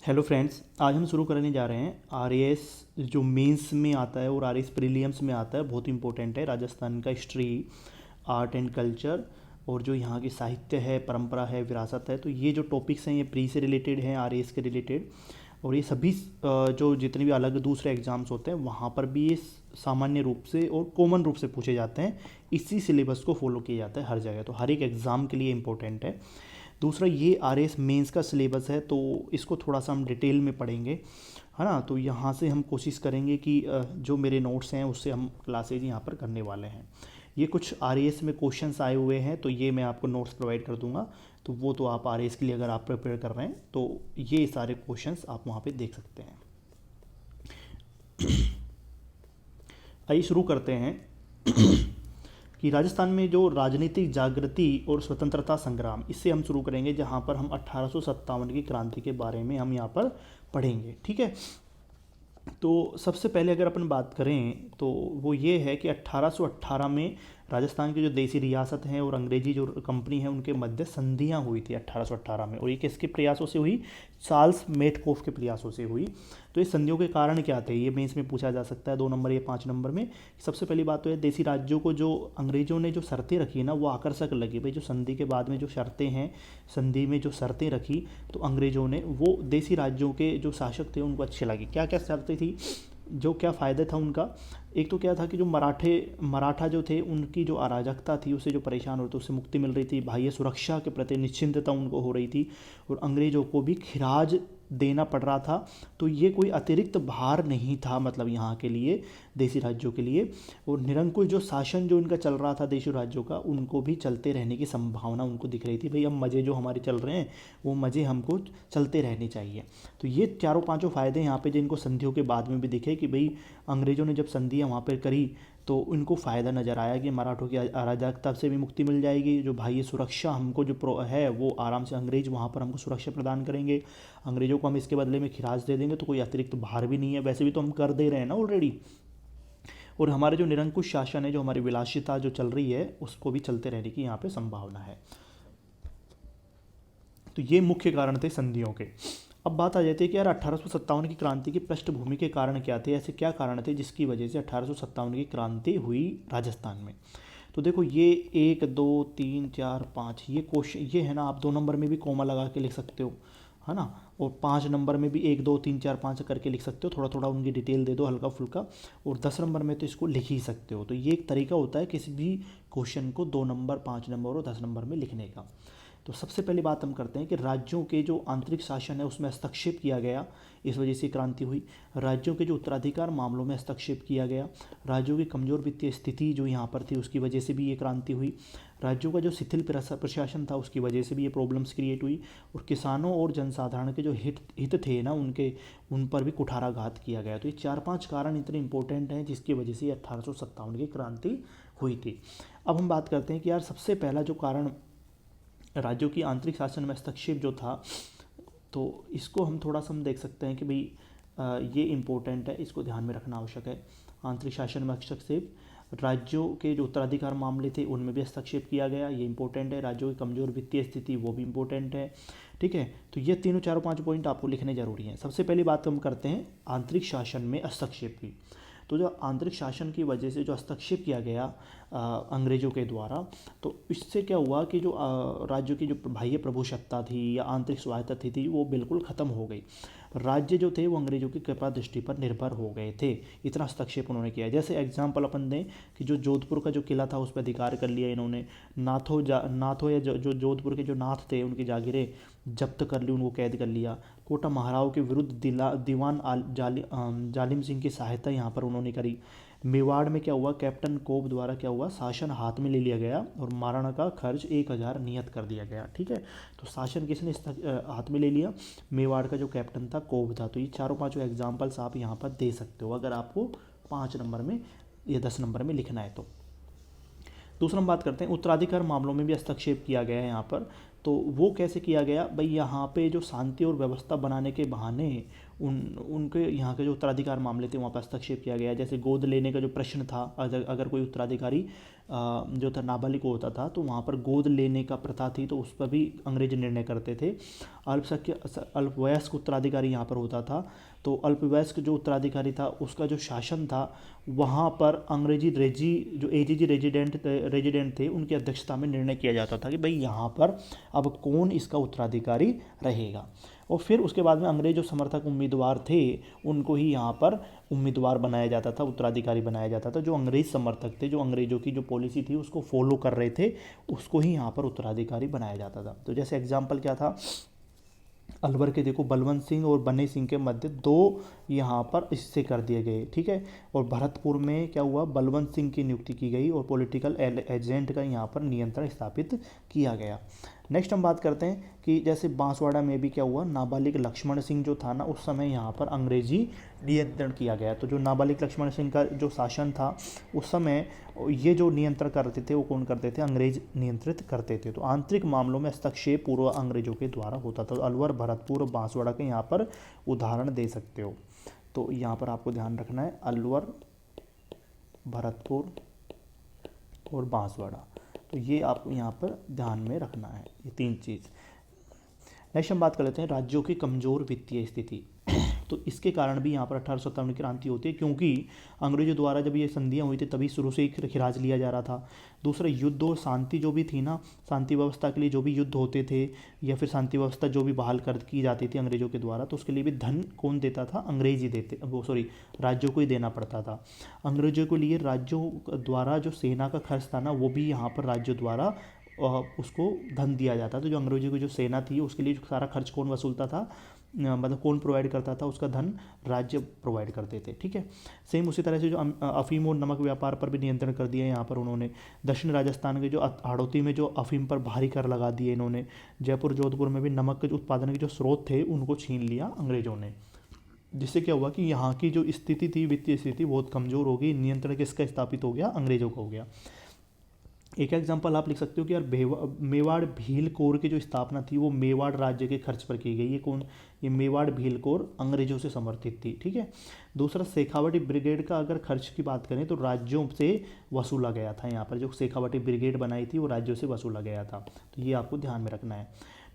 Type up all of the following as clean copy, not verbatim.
Hello friends, आज हम शुरू करने जा रहे हैं आरएएस जो मेंस में आता है और आरएएस प्रीलिम्स में आता है। बहुत इंपॉर्टेंट है। राजस्थान का हिस्ट्री, आर्ट एंड कल्चर और जो यहाँ की साहित्य है, परंपरा है, विरासत है। तो ये जो टॉपिक्स हैं ये प्री से रिलेटेड हैं, आरएएस के रिलेटेड। और ये सभी जो जितने भी अलग दूसरे एग्जाम्स होते हैं वहाँ पर भी ये सामान्य रूप से और कॉमन रूप से पूछे जाते हैं। इसी सिलेबस को फॉलो किया जाता है हर जगह, तो हर एक एग्ज़ाम के लिए इम्पोर्टेंट है। दूसरा, ये आरएएस मेंस का सिलेबस है तो इसको थोड़ा सा हम डिटेल में पढ़ेंगे, है ना। तो यहाँ से हम कोशिश करेंगे कि जो मेरे नोट्स हैं उससे हम क्लासेज यहाँ पर करने वाले हैं। ये कुछ आरएएस में क्वेश्चंस आए हुए हैं तो ये मैं आपको नोट्स प्रोवाइड कर दूंगा। तो वो तो आप आरएएस के लिए अगर आप प्रिपेयर कर रहे हैं तो ये सारे क्वेश्चंस आप वहाँ पे देख सकते हैं। आइए शुरू करते हैं कि राजस्थान में जो राजनीतिक जागृति और स्वतंत्रता संग्राम, इससे हम शुरू करेंगे, जहाँ पर हम 1857 की क्रांति के बारे में हम यहाँ पर पढ़ेंगे। ठीक है। तो सबसे पहले अगर अपन बात करें तो वो ये है कि 1818 में राजस्थान की जो देसी रियासत हैं और अंग्रेजी जो कंपनी है उनके मध्य संधियाँ हुई थी 1818 में। और ये किसके प्रयासों से हुई? चार्ल्स मेटकॉफ के प्रयासों से हुई। तो ये संधियों के कारण क्या थे, ये मेंस में पूछा जा सकता है 2 नंबर या 5 नंबर में। सबसे पहली बात तो है, देसी राज्यों को जो अंग्रेजों ने जो शर्तें रखी है ना वो आकर्षक लगी। भाई जो संधि के बाद में जो शर्तें हैं, संधि में जो शर्तें रखी तो अंग्रेजों ने, वो देसी राज्यों के जो शासक थे उनको अच्छे लगी। क्या क्या शर्तें थी, जो क्या फ़ायदा था उनका? एक तो क्या था कि जो मराठा जो थे उनकी जो अराजकता थी, उससे जो परेशान होते उससे मुक्ति मिल रही थी। बाह्य सुरक्षा के प्रति निश्चिंतता उनको हो रही थी और अंग्रेज़ों को भी खिराज देना पड़ रहा था। तो ये कोई अतिरिक्त भार नहीं था, मतलब यहाँ के लिए, देसी राज्यों के लिए। और निरंकुश जो शासन जो इनका चल रहा था देशी राज्यों का, उनको भी चलते रहने की संभावना उनको दिख रही थी। भाई अब मज़े जो हमारे चल रहे हैं वो मज़े हमको चलते रहने चाहिए। तो ये चारों पांचों फ़ायदे यहाँ पे जिनको संधियों के बाद में भी दिखे कि भाई अंग्रेज़ों ने जब संधियाँ वहाँ पर करी तो उनको फ़ायदा नज़र आया कि मराठों की अराजकता से भी मुक्ति मिल जाएगी। जो बाह्य सुरक्षा हमको जो है वो आराम से अंग्रेज वहाँ पर हमको सुरक्षा प्रदान करेंगे। अंग्रेज़ों को हम इसके बदले में खिराज दे देंगे तो कोई अतिरिक्त भार भी नहीं है, वैसे भी तो हम कर दे रहे हैं ना ऑलरेडी। और हमारे जो निरंकुश शासन है, जो हमारी विलासिता जो चल रही है, उसको भी चलते रहने की यहाँ पे संभावना है। तो ये मुख्य कारण थे संधियों के। अब बात आ जाती है कि यार 1857 की क्रांति की पृष्ठभूमि के कारण क्या थे, ऐसे क्या कारण थे जिसकी वजह से 1857 की क्रांति हुई राजस्थान में। तो देखो ये 1 2 3 4 5 ये क्वेश्चन ये है ना, आप 2 नंबर में भी कोमा लगा के लिख सकते हो, है ना। और 5 नंबर में भी 1 2 3 4 5 करके लिख सकते हो, थोड़ा थोड़ा उनकी डिटेल दे दो हल्का फुल्का। और 10 नंबर में तो इसको लिख ही सकते हो। तो ये एक तरीका होता है किसी भी क्वेश्चन को 2 नंबर, 5 नंबर और 10 नंबर में लिखने का। तो सबसे पहली बात हम करते हैं कि राज्यों के जो आंतरिक शासन है उसमें हस्तक्षेप किया गया, इस वजह से क्रांति हुई। राज्यों के जो उत्तराधिकार मामलों में हस्तक्षेप किया गया। राज्यों की कमज़ोर वित्तीय स्थिति जो यहाँ पर थी उसकी वजह से भी ये क्रांति हुई। राज्यों का जो शिथिल प्रशासन था उसकी वजह से भी ये प्रॉब्लम्स क्रिएट हुई। और किसानों और जनसाधारण के जो हित थे ना उनके, उन पर भी कुठाराघात किया गया। तो ये 4-5 कारण इतने इंपॉर्टेंट हैं जिसकी वजह से 1857 की क्रांति हुई थी। अब हम बात करते हैं कि यार सबसे पहला जो कारण राज्यों की आंतरिक शासन में हस्तक्षेप जो था, तो इसको हम थोड़ा सा हम देख सकते हैं कि भाई ये इम्पोर्टेंट है, इसको ध्यान में रखना आवश्यक है। आंतरिक शासन में हस्तक्षेप, राज्यों के जो उत्तराधिकार मामले थे उनमें भी हस्तक्षेप किया गया, ये इंपॉर्टेंट है। राज्यों की कमज़ोर वित्तीय स्थिति वो भी इंपॉर्टेंट है। ठीक है। तो ये तीनों चारों 5 पॉइंट आपको लिखने जरूरी हैं। सबसे पहली बात हम करते हैं आंतरिक शासन में हस्तक्षेप की। तो जो आंतरिक शासन की वजह से जो हस्तक्षेप किया गया अंग्रेज़ों के द्वारा, तो इससे क्या हुआ कि जो राज्यों की जो बाह्य प्रभुसत्ता थी या आंतरिक स्वायत्तता थी वो बिल्कुल ख़त्म हो गई। राज्य जो थे वो अंग्रेज़ों की कृपा दृष्टि पर निर्भर हो गए थे। इतना हस्तक्षेप उन्होंने किया। जैसे एग्जाम्पल अपन दें कि जो जोधपुर का जो किला था उस पर अधिकार कर लिया इन्होंने। नाथों या जो जोधपुर के जो नाथ थे उनकी जागीरें जब्त कर ली, उनको कैद कर लिया। कोटा महाराव के विरुद्ध दीवान जालिम सिंह की सहायता यहाँ पर उन्होंने करी। मेवाड़ में क्या हुआ, कैप्टन कोब द्वारा क्या हुआ, शासन हाथ में ले लिया गया और महाराणा का खर्च 1000 नियत कर दिया गया। ठीक है। तो शासन किसने हाथ में ले लिया? मेवाड़ का जो कैप्टन था कोब था। तो ये चारों पांचों एग्जाम्पल्स आप यहाँ पर दे सकते हो अगर आपको 5 नंबर में या 10 नंबर में लिखना है तो। दूसरा हम बात करते हैं उत्तराधिकार मामलों में भी हस्तक्षेप किया गया है यहाँ पर। तो वो कैसे किया गया भाई, यहाँ पे जो शांति और व्यवस्था बनाने के बहाने उनके यहाँ के जो उत्तराधिकार मामले थे वहाँ पर हस्तक्षेप किया गया। जैसे गोद लेने का जो प्रश्न था, अगर कोई उत्तराधिकारी जो था नाबालिग होता था तो वहाँ पर गोद लेने का प्रथा थी, तो उस पर भी अंग्रेज निर्णय करते थे। अल्पवयस्क उत्तराधिकारी यहाँ पर होता था, तो अल्पवयस्क जो उत्तराधिकारी था उसका जो शासन था वहाँ पर अंग्रेजी जो एजीजी रेजिडेंट थे उनकी अध्यक्षता में निर्णय किया जाता था कि भाई यहाँ पर अब कौन इसका उत्तराधिकारी रहेगा। और फिर उसके बाद में अंग्रेज जो समर्थक उम्मीदवार थे उनको ही यहाँ पर उम्मीदवार बनाया जाता था, उत्तराधिकारी बनाया जाता था। जो अंग्रेज समर्थक थे, जो अंग्रेजों की जो पॉलिसी थी उसको फॉलो कर रहे थे, उसको ही यहाँ पर उत्तराधिकारी बनाया जाता था। तो जैसे एग्जाम्पल क्या था, अलवर के देखो बलवंत सिंह और बन्ने सिंह के मध्य 2 यहाँ पर इससे कर दिए गए, ठीक है। और भरतपुर में क्या हुआ, बलवंत सिंह की नियुक्ति की गई और पॉलिटिकल एजेंट का यहाँ पर नियंत्रण स्थापित किया गया। नेक्स्ट हम बात करते हैं कि जैसे बांसवाड़ा में भी क्या हुआ, नाबालिग लक्ष्मण सिंह जो था ना, उस समय यहाँ पर अंग्रेजी नियंत्रण किया गया। तो जो नाबालिग लक्ष्मण सिंह का जो शासन था उस समय ये जो नियंत्रण करते थे वो कौन करते थे, अंग्रेज नियंत्रित करते थे। तो आंतरिक मामलों में हस्तक्षेप पूर्व अंग्रेजों के द्वारा होता था। तो अलवर, भरतपुर और बांसवाड़ा के यहाँ पर उदाहरण दे सकते हो। तो यहाँ पर आपको ध्यान रखना है, अलवर, भरतपुर और बांसवाड़ा, तो ये आपको यहाँ पर ध्यान में रखना है, ये 3 चीज़। नेक्स्ट हम बात कर लेते हैं राज्यों की कमज़ोर वित्तीय स्थिति। तो इसके कारण भी यहाँ पर 1857 की क्रांति होती है, क्योंकि अंग्रेजों द्वारा जब ये संधियाँ हुई थी तभी शुरू से ही खिराज लिया जा रहा था। दूसरा, युद्ध और शांति जो भी थी ना, शांति व्यवस्था के लिए जो भी युद्ध होते थे या फिर शांति व्यवस्था जो भी बहाल कर की जाती थी अंग्रेजों के द्वारा, तो उसके लिए भी धन कौन देता था, अंग्रेज ही देते, राज्यों को ही देना पड़ता था। अंग्रेजों के लिए राज्यों द्वारा जो सेना का खर्च था ना, वो भी यहाँ पर राज्यों द्वारा उसको धन दिया जाता था। जो अंग्रेजों की जो सेना थी उसके लिए सारा खर्च कौन वसूलता था, मतलब कौन प्रोवाइड करता था, उसका धन राज्य प्रोवाइड करते थे, ठीक है। सेम उसी तरह से जो अफीम और नमक व्यापार पर भी नियंत्रण कर दिया यहाँ पर उन्होंने। दक्षिण राजस्थान के जो हाड़ौती में जो अफीम पर भारी कर लगा दिए इन्होंने। जयपुर, जोधपुर में भी नमक के जो उत्पादन के जो स्रोत थे उनको छीन लिया अंग्रेजों ने, जिससे क्या हुआ कि यहाँ की जो स्थिति थी, वित्तीय स्थिति बहुत कमज़ोर हो गई। नियंत्रण किसका स्थापित हो गया, अंग्रेजों का हो गया। एक एग्जांपल आप लिख सकते हो कि यार मेवाड़ भील कोर की जो स्थापना थी वो मेवाड़ राज्य के खर्च पर की गई। ये कौन, ये मेवाड़ भील कोर अंग्रेजों से समर्थित थी, ठीक है। दूसरा, शेखावटी ब्रिगेड का अगर खर्च की बात करें तो राज्यों से वसूला गया था। यहाँ पर जो शेखावटी ब्रिगेड बनाई थी वो राज्यों से वसूला गया था, तो ये आपको ध्यान में रखना है।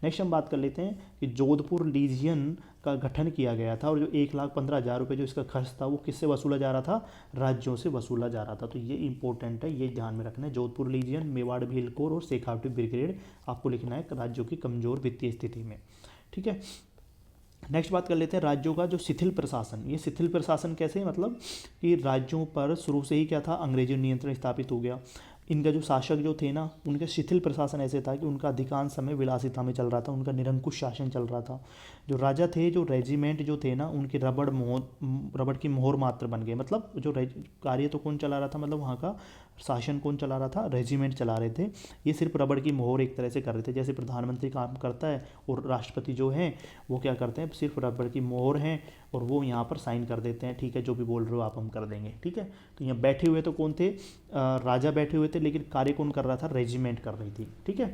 नेक्स्ट हम बात कर लेते हैं कि जोधपुर लीजियन का गठन किया गया था और जो 1,15,000 रुपये जो इसका खर्च था वो किससे वसूला जा रहा था, राज्यों से वसूला जा रहा था। तो ये इंपॉर्टेंट है, ये ध्यान में रखना है। जोधपुर लीजियन, मेवाड़ भील कोर और शेखावटी ब्रिगेड आपको लिखना है राज्यों की कमजोर वित्तीय स्थिति में, ठीक है। नेक्स्ट बात कर लेते हैं राज्यों का जो शिथिल प्रशासन। ये शिथिल प्रशासन कैसे, मतलब कि राज्यों पर शुरू से ही क्या था, अंग्रेजी नियंत्रण स्थापित हो गया। इनका जो शासक जो थे ना, उनका शिथिल प्रशासन ऐसे था कि उनका अधिकांश समय विलासिता में चल रहा था, उनका निरंकुश शासन चल रहा था। जो राजा थे, जो रेजिमेंट जो थे ना, उनके रबड़ की मोहर मात्र बन गए। मतलब जो कार्य तो कौन चला रहा था, मतलब वहाँ का शासन कौन चला रहा था, रेजिमेंट चला रहे थे। ये सिर्फ रबड़ की मोहर एक तरह से कर रहे थे, जैसे प्रधानमंत्री काम करता है और राष्ट्रपति जो हैं वो क्या करते हैं, सिर्फ रबड़ की मोहर हैं और वो यहाँ पर साइन कर देते हैं, ठीक है, जो भी बोल रहे हो आप हम कर देंगे, ठीक है। तो यहाँ बैठे हुए तो कौन थे, राजा बैठे हुए थे, लेकिन कार्य कौन कर रहा था, रेजिमेंट कर रही थी, ठीक है।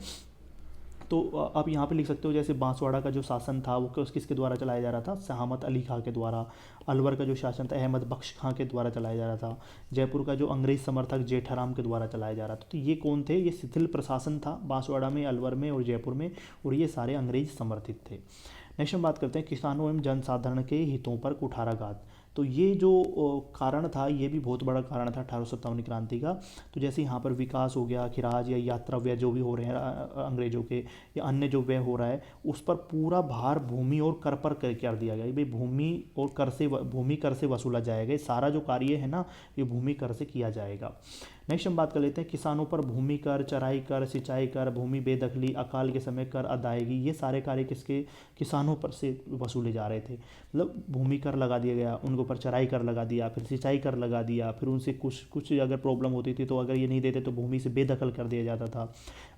तो आप यहाँ पे लिख सकते हो जैसे बांसवाड़ा का जो शासन था वो किसके द्वारा चलाया जा रहा था, शहामत अली खां के द्वारा। अलवर का जो शासन था अहमद बख्श खां के द्वारा चलाया जा रहा था। जयपुर का जो अंग्रेज समर्थक जेठाराम के द्वारा चलाया जा रहा था। तो ये कौन थे, ये शिथिल प्रशासन था बांसवाड़ा में, अलवर में और जयपुर में, और ये सारे अंग्रेज समर्थित थे। नेक्स्ट हम बात करते हैं किसानों एवं जनसाधारण के हितों पर कुठाराघात। तो ये जो कारण था ये भी बहुत बड़ा कारण था 1857 क्रांति का। तो जैसे यहाँ पर विकास हो गया, खिराज या यात्रा व्यय जो भी हो रहे हैं अंग्रेजों के या अन्य जो व्यय हो रहा है उस पर पूरा भार भूमि और कर पर कर दिया गया। भाई भूमि कर से वसूला जाएगा, सारा जो कार्य है ना ये भूमि कर से किया जाएगा। नेक्स्ट हम बात कर लेते हैं किसानों पर भूमि कर, चराई कर, सिंचाई कर, भूमि बेदखली, अकाल के समय कर अदायगी, ये सारे कार्य किसके, किसानों पर से वसूले जा रहे थे। मतलब भूमि कर लगा दिया गया, उनके ऊपर चराई कर लगा दिया, फिर सिंचाई कर लगा दिया, फिर उनसे कुछ अगर प्रॉब्लम होती थी तो अगर ये नहीं देते तो भूमि से बेदखल कर दिया जाता था।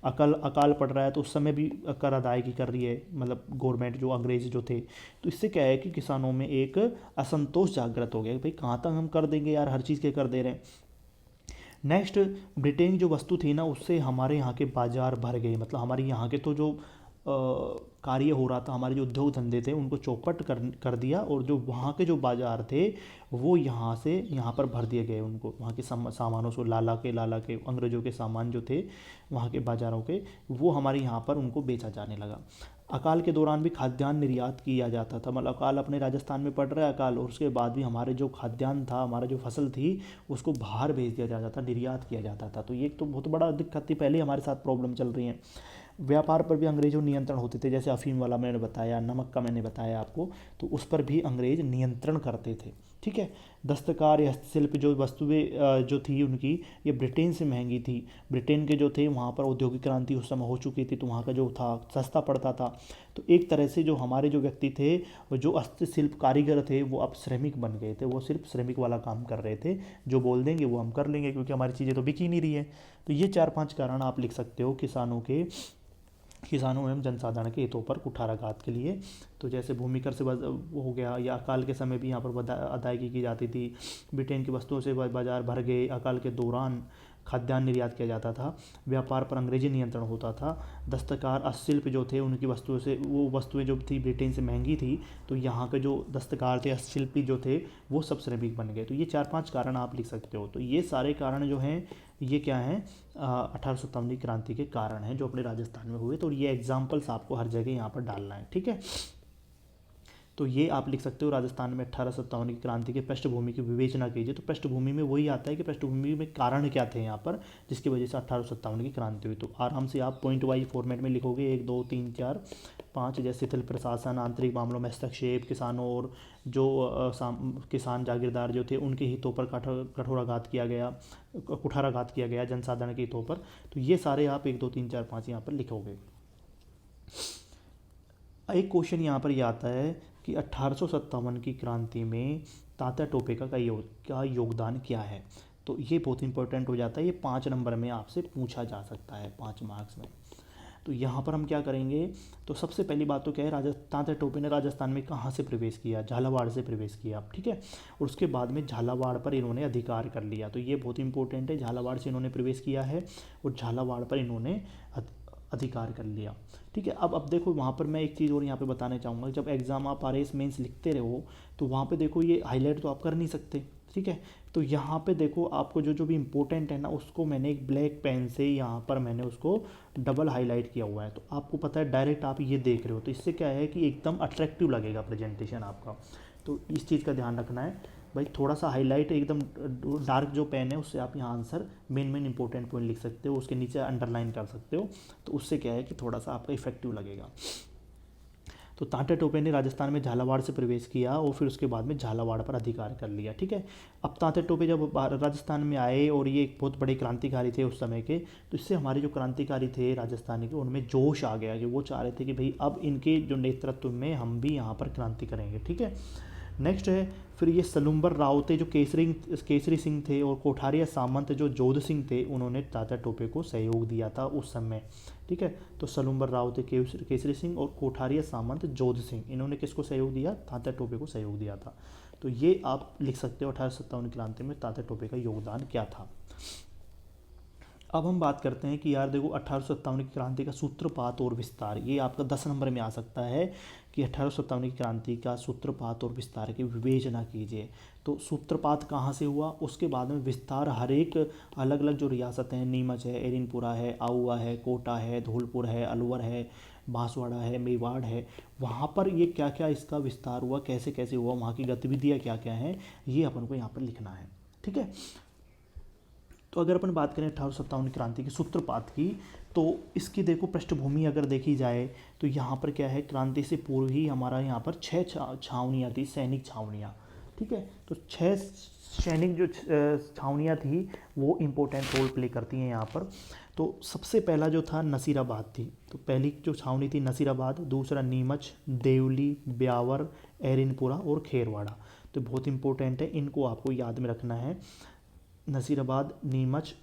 अकाल पड़ रहा है तो उस समय भी कर अदायगी कर रही है, मतलब गवर्नमेंट जो अंग्रेज जो थे। तो इससे क्या है कि किसानों में एक असंतोष जागृत हो गया, भाई कहाँ तक हम कर देंगे यार, हर चीज़ के कर दे रहे हैं। नेक्स्ट, ब्रिटेन की जो वस्तु थी ना उससे हमारे यहाँ के बाजार भर गए। मतलब हमारे यहाँ के तो जो कार्य हो रहा था, हमारे जो उद्योग धंधे थे उनको चौपट कर दिया, और जो वहाँ के जो बाजार थे वो यहाँ से यहाँ पर भर दिए गए, उनको वहाँ के सामानों से, लाला के अंग्रेज़ों के सामान जो थे वहाँ के बाज़ारों के, वो हमारे यहाँ पर उनको बेचा जाने लगा। अकाल के दौरान भी खाद्यान्न निर्यात किया जाता था, मतलब अकाल अपने राजस्थान में पड़ रहा है अकाल, और उसके बाद भी हमारे जो खाद्यान्न था, हमारा जो फसल थी उसको बाहर भेज दिया जाता था, निर्यात किया जाता था। तो ये एक तो बहुत बड़ा दिक्कत थी, पहले हमारे साथ प्रॉब्लम चल रही है। व्यापार पर भी अंग्रेज़ों नियंत्रण होते थे, जैसे अफीम वाला मैंने बताया, नमक का मैंने बताया आपको, तो उस पर भी अंग्रेज़ नियंत्रण करते थे। ठीक है। दस्तकार या हस्तशिल्प जो वस्तुएं जो थी उनकी, ये ब्रिटेन से महंगी थी। ब्रिटेन के जो थे वहाँ पर औद्योगिक क्रांति उस समय हो चुकी थी, तो वहाँ का जो था सस्ता पड़ता था। तो एक तरह से जो हमारे जो व्यक्ति थे, वो जो हस्तशिल्प कारीगर थे, वो अब श्रमिक बन गए थे, वो सिर्फ श्रमिक वाला काम कर रहे थे, जो बोल देंगे वो हम कर लेंगे, क्योंकि हमारी चीज़ें तो बिक ही नहीं रही है। तो ये 4-5 कारण आप लिख सकते हो किसानों एवं जनसाधारण के हितों पर कुठाराघात के लिए। तो जैसे भूमि कर से वो हो गया, या अकाल के समय भी यहाँ पर अदायगी की जाती थी। ब्रिटेन की वस्तुओं से बाजार भर गए। अकाल के दौरान खाद्यान्न निर्यात किया जाता था। व्यापार पर अंग्रेजी नियंत्रण होता था। दस्तकार हस्तशिल्प जो थे उनकी वस्तुओं से, वो वस्तुएं जो थी ब्रिटेन से महंगी थी, तो यहाँ के जो दस्तकार थे, हस्तशिल्पी जो थे, वो सब श्रमिक बन गए। तो ये 4-5 कारण आप लिख सकते हो। तो ये सारे कारण जो हैं, ये क्या हैं, 1857 की क्रांति के कारण हैं जो अपने राजस्थान में हुए। तो ये एग्जाम्पल्स आपको हर जगह यहाँ पर डालना है। ठीक है। तो ये आप लिख सकते हो, राजस्थान में 1857 की क्रांति के पृष्ठभूमि की विवेचना कीजिए। तो पृष्ठभूमि में वही आता है कि पृष्ठभूमि में कारण क्या थे यहाँ पर, जिसकी वजह से 1857 की क्रांति हुई। तो आराम से आप पॉइंट वाइज फॉर्मेट में लिखोगे, 1 2 3 4 5, जैसे शिथिल प्रशासन, आंतरिक मामलों में हस्तक्षेप, किसानों और जो किसान जागीरदार जो थे उनके हितों पर कठोराघात किया गया, कुठाराघात किया गया जनसाधारण के हितों पर। तो ये सारे आप 1 2 3 4 5 यहाँ पर लिखोगे। एक क्वेश्चन यहाँ पर ये आता है कि 1857 की क्रांति में तात्या टोपे का योगदान क्या है। तो ये बहुत इंपॉर्टेंट हो जाता है, ये 5 नंबर में आपसे पूछा जा सकता है, 5 मार्क्स में। तो यहाँ पर हम क्या करेंगे, तो सबसे पहली बात तो क्या है, तात्या टोपे ने राजस्थान में कहाँ से प्रवेश किया, झालावाड़ से प्रवेश किया। ठीक है। और उसके बाद में झालावाड़ पर इन्होंने अधिकार कर लिया। तो ये बहुत इंपॉर्टेंट है, झालावाड़ से इन्होंने प्रवेश किया है और झालावाड़ पर इन्होंने अधिकार कर लिया। ठीक है। अब देखो वहाँ पर मैं एक चीज़ और यहाँ पे बताना चाहूँगा, जब एग्ज़ाम आप RAS मेंस लिखते रहो तो वहाँ पे देखो ये हाईलाइट तो आप कर नहीं सकते। ठीक है। तो यहाँ पे देखो आपको जो जो भी इम्पोर्टेंट है ना, उसको मैंने एक ब्लैक पेन से यहाँ पर मैंने उसको डबल हाईलाइट किया हुआ है। तो आपको पता है डायरेक्ट आप ये देख रहे हो, तो इससे क्या है कि एकदम अट्रैक्टिव लगेगा प्रेजेंटेशन आपका। तो इस चीज़ का ध्यान रखना है भाई, थोड़ा सा हाईलाइट, एकदम डार्क जो पेन है उससे आप यहाँ आंसर मेन इंपॉर्टेंट पॉइंट लिख सकते हो, उसके नीचे अंडरलाइन कर सकते हो। तो उससे क्या है कि थोड़ा सा आपका इफेक्टिव लगेगा। तो तात्या टोपे ने राजस्थान में झालावाड़ से प्रवेश किया और फिर उसके बाद में झालावाड़ पर अधिकार कर लिया। ठीक है। अब तात्या टोपे जब राजस्थान में आए और ये एक बहुत बड़े क्रांतिकारी थे उस समय के, तो इससे हमारे जो क्रांतिकारी थे राजस्थान के, उनमें जोश आ गया कि वो चाह रहे थे कि भाई अब इनके जो नेतृत्व में हम भी यहाँ पर क्रांति करेंगे। ठीक है। नेक्स्ट है फिर ये सलुम्बर रावते जो केसरी सिंह थे और कोठारिया सामंत जो जोध सिंह थे, उन्होंने तात्या टोपे को सहयोग दिया था उस समय। ठीक है। तो सलुम्बर रावते केसरी सिंह और कोठारिया सामंत जोध सिंह, इन्होंने किसको सहयोग दिया, तात्या टोपे को सहयोग दिया था। तो ये आप लिख सकते हो 1857 क्रांति में तात्या टोपे का योगदान क्या था। अब हम बात करते हैं कि यार देखो 1857 की क्रांति का सूत्रपात और विस्तार, ये आपका 10 नंबर में आ सकता है कि 1857 की क्रांति का सूत्रपात और विस्तार की विवेचना कीजिए। तो सूत्रपात कहाँ से हुआ, उसके बाद में विस्तार हर एक अलग अलग जो रियासतें हैं, नीमच है, एरिनपुरा है, आउवा है, कोटा है, धौलपुर है, अलवर है, बांसवाड़ा है, मेवाड़ है, वहाँ पर ये क्या क्या इसका विस्तार हुआ, कैसे कैसे हुआ, वहाँ की गतिविधियाँ क्या क्या हैं, ये अपन को यहाँ पर लिखना है। ठीक है। तो अगर अपन बात करें 1857 क्रांति के सूत्रपात की, तो इसकी देखो पृष्ठभूमि अगर देखी जाए तो यहाँ पर क्या है, क्रांति से पूर्व ही हमारा यहाँ पर 6 छावनियाँ थी, सैनिक छावनियाँ। ठीक है। तो 6 सैनिक जो छावनियाँ थी वो इम्पोर्टेंट रोल प्ले करती हैं यहाँ पर। तो सबसे पहला जो था नसीराबाद थी, तो पहली जो छावनी थी नसीराबाद, दूसरा नीमच, देवली, ब्यावर, एरिनपुरा और खेरवाड़ा। तो बहुत इंपॉर्टेंट है, इनको आपको याद में रखना है। नसीराबाद, नीमच,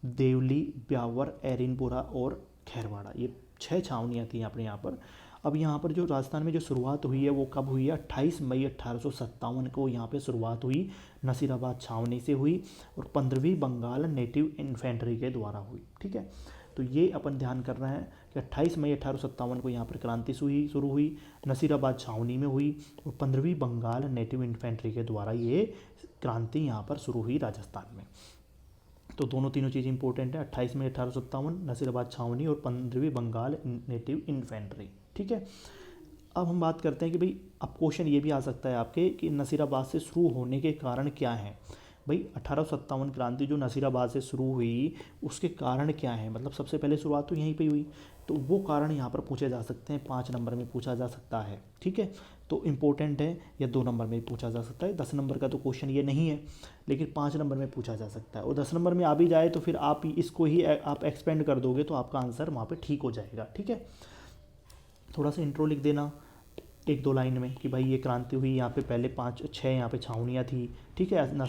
देवली, ब्यावर, एरिनपुरा और खेरवाड़ा, ये 6 छावनियाँ थी अपने यहाँ पर। अब यहाँ पर जो राजस्थान में जो शुरुआत हुई है वो कब हुई है, 28 मई 1857 को यहाँ पे शुरुआत हुई, नसीराबाद छावनी से हुई और 15वीं बंगाल नेटिव इन्फेंट्री के द्वारा हुई। ठीक है। तो ये अपन ध्यान कर रहे हैं कि 28 मई 1857 को यहाँ पर क्रांति शुरू हुई, नसीराबाद छावनी में हुई और 15वीं बंगाल नेटिव इन्फेंट्री के द्वारा ये क्रांति यहाँ पर शुरू हुई राजस्थान में। तो दोनों तीनों चीज़ इंपॉर्टेंट है, 28 मई 1857 नसीराबाद छावनी और 15वीं बंगाल नेटिव इन्फेंट्री। ठीक है, अब हम बात करते हैं कि भाई अब क्वेश्चन ये भी आ सकता है आपके कि नसीराबाद से शुरू होने के कारण क्या हैं। भाई 1857 क्रांति जो नसीराबाद से शुरू हुई उसके कारण क्या है, मतलब सबसे पहले शुरुआत तो यहीं पे हुई, तो वो कारण यहाँ पर पूछे जा सकते हैं, 5 नंबर में पूछा जा सकता है। ठीक है, तो इम्पोर्टेंट है, या 2 नंबर में पूछा जा सकता है। 10 नंबर का तो क्वेश्चन ये नहीं है, लेकिन 5 नंबर में पूछा जा सकता है। और 10 नंबर में आ भी जाए तो फिर आप इसको ही आप एक्सपेंड कर दोगे तो आपका आंसर वहाँ पर ठीक हो जाएगा। ठीक है, थोड़ा सा इंट्रो लिख देना 1-2 लाइन में कि भाई ये क्रांति हुई, यहाँ पे पहले 5-6 यहाँ पे छावनियाँ थी। ठीक है,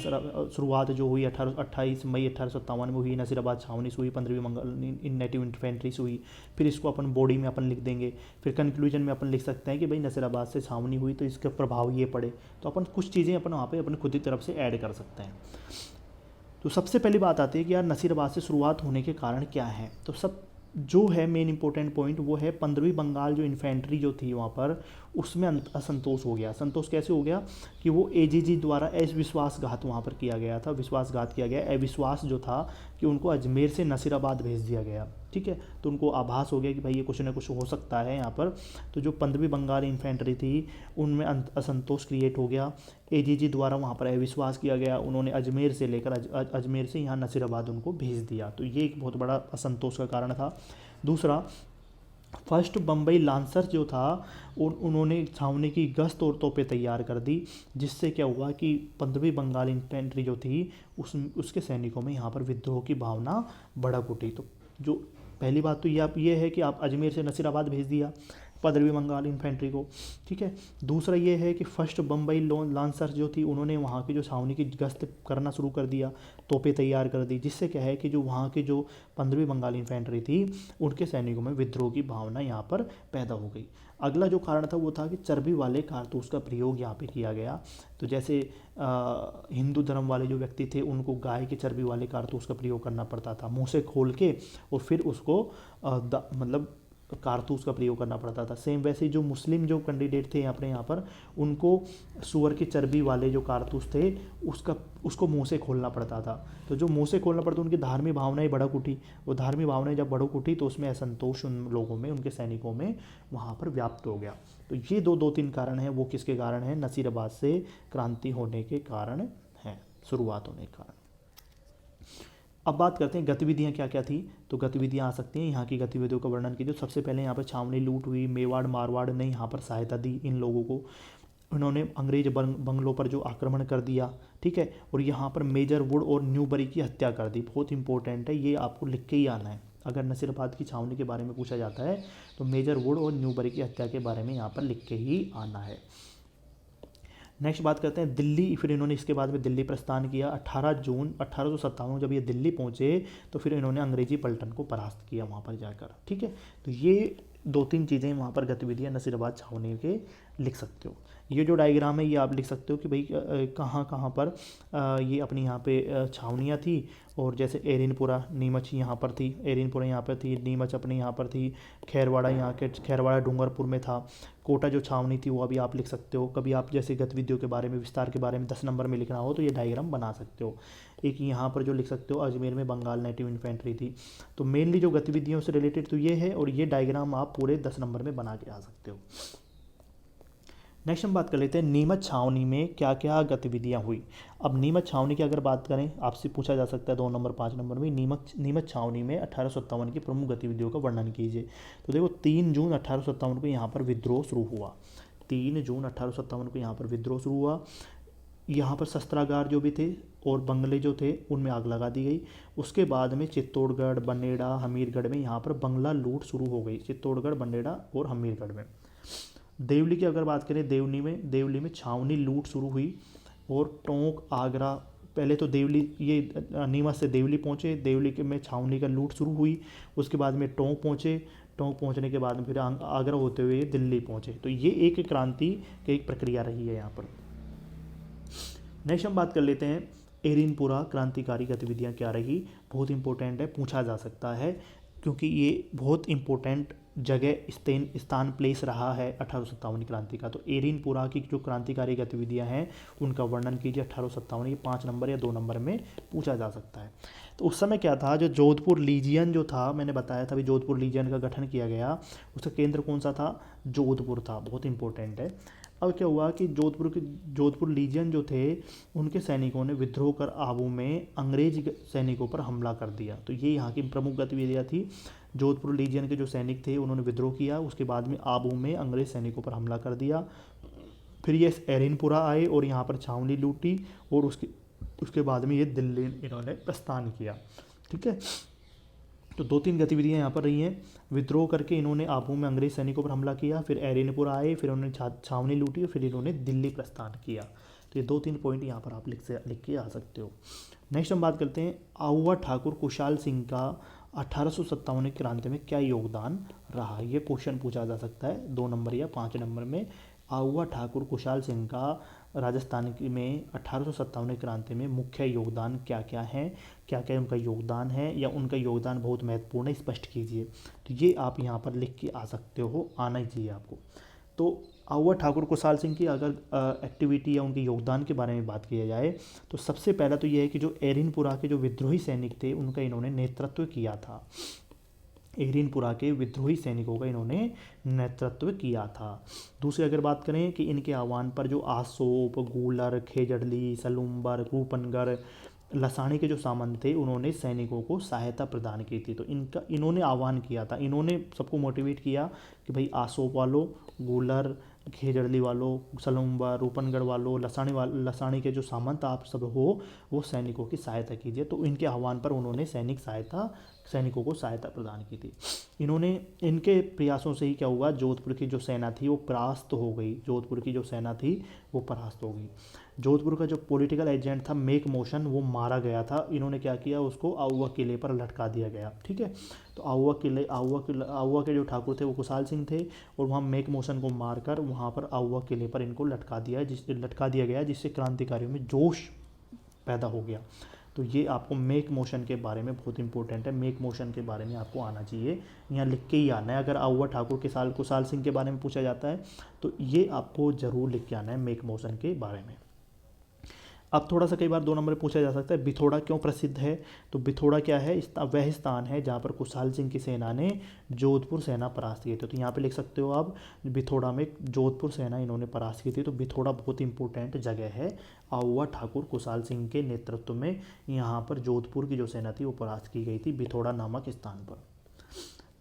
शुरुआत जो हुई 28 मई 1857 में हुई, नसीराबाद छावनी से हुई, 15वीं बंगाल नेटिव इन्फेंट्री से हुई। फिर इसको अपन बॉडी में अपन लिख देंगे, फिर कंक्लूजन में अपन लिख सकते हैं कि भाई नसीराबाद से छावनी हुई तो इसका प्रभाव ये पड़े, तो अपन कुछ चीज़ें अपन वहाँ पर अपन खुद की तरफ से ऐड कर सकते हैं। तो सबसे पहली बात आती है कि यार नसीराबाद से शुरुआत होने के कारण क्या है। तो सब जो है मेन इंपॉर्टेंट पॉइंट वो है 15वीं बंगाल जो इन्फेंट्री जो थी वहाँ पर उसमें असंतोष हो गया। संतोष कैसे हो गया कि वो एजीजी द्वारा अविश्वासघात वहाँ पर किया गया था, विश्वासघात किया गया, अविश्वास जो था कि उनको अजमेर से नसीराबाद भेज दिया गया। ठीक है, तो उनको आभास हो गया कि भाई ये कुछ ना कुछ हो सकता है यहाँ पर। तो जो 15वीं बंगाल इन्फेंट्री थी उनमें असंतोष क्रिएट हो गया, एजीजी द्वारा वहाँ पर अविश्वास किया गया, उन्होंने अजमेर से लेकर अजमेर से यहाँ नसीराबाद उनको भेज दिया। तो ये एक बहुत बड़ा असंतोष का कारण था। दूसरा, फर्स्ट बम्बई लांसर जो था उन्होंने छावनी की गश्त और तोपें तैयार कर दी, जिससे क्या हुआ कि 15वीं बंगाल इन्फेंट्री जो थी उसके सैनिकों में यहाँ पर विद्रोह की भावना भड़क उठी। तो जो पहली बात तो ये है कि आप अजमेर से नसीराबाद भेज दिया 15वीं बंगाल इन्फेंट्री को। ठीक है, दूसरा ये है कि फर्स्ट बम्बई लांसर जो थी उन्होंने वहाँ की जो छावनी की गश्त करना शुरू कर दिया, तोपें तैयार कर दी, जिससे क्या है कि जो वहाँ के जो 15वीं बंगाल इन्फेंट्री थी उनके सैनिकों में विद्रोह की भावना यहाँ पर पैदा हो गई। अगला जो कारण था वो था कि चर्बी वाले कारतूस का प्रयोग यहाँ पे किया गया। तो जैसे हिंदू धर्म वाले जो व्यक्ति थे उनको गाय के चर्बी वाले कारतूस का प्रयोग करना पड़ता था, मुँह से खोल के और फिर उसको मतलब कारतूस का प्रयोग करना पड़ता था। सेम वैसे जो मुस्लिम जो कैंडिडेट थे अपने यहाँ पर उनको सूअर की चर्बी वाले जो कारतूस थे उसको मुंह से खोलना पड़ता था। तो जो मुंह से खोलना पड़ता उनकी धार्मिक भावनाएं भड़क उठी, वो धार्मिक भावनाएं जब भड़क उठी तो उसमें असंतोष उन लोगों में, उनके सैनिकों में वहाँ पर व्याप्त हो गया। तो ये दो तीन कारण हैं, वो किसके कारण हैं? नसीराबाद से क्रांति होने के कारण हैं, शुरुआत होने के कारण। अब बात करते हैं गतिविधियाँ क्या क्या थी। तो गतिविधियाँ आ सकती हैं, यहाँ की गतिविधियों का वर्णन कीजिए। सबसे पहले यहाँ पर छावनी लूट हुई, मेवाड़ मारवाड़ ने यहाँ पर सहायता दी इन लोगों को, उन्होंने अंग्रेज बंगलों पर जो आक्रमण कर दिया, ठीक है, और यहाँ पर मेजर वुड और न्यूबरी की हत्या कर दी। बहुत इंपॉर्टेंट है, ये आपको लिख के ही आना है। अगर नसीराबाद की छावनी के बारे में पूछा जाता है तो मेजर वुड और न्यूबरी की हत्या के बारे में यहाँ पर लिख के ही आना है। नेक्स्ट बात करते हैं दिल्ली। फिर इन्होंने इसके बाद में दिल्ली प्रस्थान किया। 18 जून 1857 जब ये दिल्ली पहुँचे तो फिर इन्होंने अंग्रेजी पलटन को परास्त किया वहाँ पर जाकर, ठीक है। तो ये 2-3 चीज़ें वहाँ पर गतिविधियाँ नसीराबाद छावनी के लिख सकते हो। ये जो डायग्राम है ये आप लिख सकते हो कि भाई कहाँ कहाँ पर ये अपनी यहाँ पे छावनियाँ थी। और जैसे एरिनपुरा नीमच यहाँ पर थी, एरिनपुरा यहाँ पर थी, नीमच अपने यहाँ पर थी, खैरवाड़ा यहाँ के खैरवाड़ा डूंगरपुर में था, कोटा जो छावनी थी वो अभी आप लिख सकते हो। कभी आप जैसे गतिविधियों के बारे में, विस्तार के बारे में 10 नंबर में लिखना हो तो ये डायग्राम बना सकते हो। एक यहाँ पर जो लिख सकते हो अजमेर में बंगाल नेटिव इन्फेंट्री थी। तो मेनली जो गतिविधियों से रिलेटेड तो ये है, और ये डायग्राम आप पूरे 10 नंबर में बना के आ सकते हो। नेक्स्ट हम बात कर लेते हैं नीमच छावनी में क्या क्या गतिविधियां हुई। अब नीमच छावनी की अगर बात करें, आपसे पूछा जा सकता है 2 नंबर 5 नंबर में, नीमच छावनी में 1857 की प्रमुख गतिविधियों का वर्णन कीजिए। तो देखो 3 जून 1857 को यहाँ पर विद्रोह शुरू हुआ। 3 जून 1857 को यहाँ पर विद्रोह शुरू हुआ। यहाँ पर शस्त्रागार जो भी थे और बंगले जो थे उनमें आग लगा दी गई। उसके बाद में चित्तौड़गढ़, बनेड़ा, हमीरगढ़ में यहाँ पर बंगला लूट शुरू हो गई। चित्तौड़गढ़, बनेड़ा और हमीरगढ़ में। देवली की अगर बात करें, देवली में छावनी लूट शुरू हुई। और टोंक, आगरा, पहले तो देवली, ये नीमच से देवली पहुँचे, देवली के में छावनी का लूट शुरू हुई। उसके बाद में टोंक पहुँचे, टोंक पहुँचने के बाद में फिर आगरा होते हुए दिल्ली पहुँचे। तो ये एक क्रांति की एक प्रक्रिया रही है यहाँ पर। नेक्स्ट हम बात कर लेते हैं एरिनपुरा क्रांतिकारी गतिविधियाँ क्या रही। बहुत इंपॉर्टेंट है, पूछा जा सकता है। क्योंकि ये बहुत इम्पोर्टेंट जगह स्थान प्लेस रहा है 1857 क्रांति का। तो एरिनपुरा की जो क्रांतिकारी गतिविधियां हैं उनका वर्णन कीजिए 1857, ये 5 नंबर या 2 नंबर में पूछा जा सकता है। तो उस समय क्या था, जो जोधपुर लीजियन जो था, मैंने बताया था अभी जोधपुर लीजियन का गठन किया गया, उसका केंद्र कौन सा था, जोधपुर था, बहुत इंपॉर्टेंट है। अब क्या हुआ कि जोधपुर लीजियन जो थे उनके सैनिकों ने विद्रोह कर आबू में अंग्रेज सैनिकों पर हमला कर दिया। तो ये यहाँ की प्रमुख गतिविधियाँ थी। जोधपुर लीजियन के जो सैनिक थे उन्होंने विद्रोह किया, उसके बाद में आबू में अंग्रेज सैनिकों पर हमला कर दिया। फिर ये एरिनपुरा आए और यहाँ पर छावनी लूटी, और उसके बाद में ये दिल्ली इन्होंने प्रस्थान किया। ठीक है, तो 2-3 गतिविधियाँ यहाँ पर रही हैं। विद्रोह करके इन्होंने आबू में अंग्रेज सैनिकों पर हमला किया, फिर एरिनपुरा आए, फिर उन्होंने छावनी लूटी और फिर इन्होंने दिल्ली प्रस्थान किया। तो ये 2-3 पॉइंट यहाँ पर आप लिख के आ सकते हो। नेक्स्ट हम बात करते हैं आहुआ ठाकुर कुशाल सिंह का 1857 की क्रांति में क्या योगदान रहा। ये क्वेश्चन पूछा जा सकता है 2 नंबर या 5 नंबर में। आहुआ ठाकुर कुशाल सिंह का राजस्थान में 1857 क्रांति में मुख्य योगदान क्या क्या है, क्या क्या उनका योगदान है, या उनका योगदान बहुत महत्वपूर्ण है, स्पष्ट कीजिए। तो ये आप यहाँ पर लिख के आ सकते हो, आना ही चाहिए आपको। तो आहुआ ठाकुर कुशाल सिंह की अगर एक्टिविटी या उनके योगदान के बारे में बात किया जाए तो सबसे पहला तो ये है कि जो एरिनपुरा के जो विद्रोही सैनिक थे उनका इन्होंने नेतृत्व किया था। एरिनपुरा के विद्रोही सैनिकों का इन्होंने नेतृत्व किया था। दूसरी अगर बात करें कि इनके आह्वान पर जो आसोप, गूलर, खेजड़ली, सलूम्बर, रूपनगर, लसाणी के जो सामंत थे उन्होंने सैनिकों को सहायता प्रदान की थी। तो इन्होंने आह्वान किया था, इन्होंने सबको मोटिवेट किया कि भाई आसोप वालों, गूलर, खेजड़ली वालों, सलूम्बर, रूपनगढ़ वालों, लसाणी के जो सामंत आप सब हो वो सैनिकों की सहायता कीजिए। तो इनके आह्वान पर उन्होंने सैनिकों को सहायता प्रदान की थी। इनके प्रयासों से ही क्या हुआ, जोधपुर की जो सेना थी वो परास्त हो गई। जोधपुर की जो सेना थी वो परास्त हो गई। जोधपुर का जो पॉलिटिकल एजेंट था मेक मोशन, वो मारा गया था। इन्होंने क्या किया, उसको आहुआ किले पर लटका दिया गया। ठीक है, तो आहुआ के जो ठाकुर थे वो कुशाल सिंह थे, और वहाँ मेक मोशन को मारकर वहाँ पर आहुआ किले पर इनको लटका दिया गया, जिससे क्रांतिकारियों में जोश पैदा हो गया। तो ये आपको मेक मोशन के बारे में बहुत इंपॉर्टेंट है, मेक मोशन के बारे में आपको आना चाहिए, यहाँ लिख के ही आना है। अगर आहुआ ठाकुर के कुशाल सिंह के बारे में पूछा जाता है तो ये आपको ज़रूर लिख के आना है मेक मोशन के बारे में। अब थोड़ा सा कई बार 2 नंबर पूछा जा सकता है बिथोड़ा क्यों प्रसिद्ध है। तो बिथोड़ा क्या है, वह स्थान है जहाँ पर कुशाल सिंह की सेना ने जोधपुर सेना परास्त की थी। तो यहाँ पे लिख सकते हो आप, बिथोड़ा में जोधपुर सेना इन्होंने परास्त की थी। तो बिथोड़ा बहुत इंपॉर्टेंट जगह है। आहुआ ठाकुर कुशाल सिंह के नेतृत्व में यहाँ पर जोधपुर की जो सेना थी वो परास्त की गई थी बिथोड़ा नामक स्थान पर।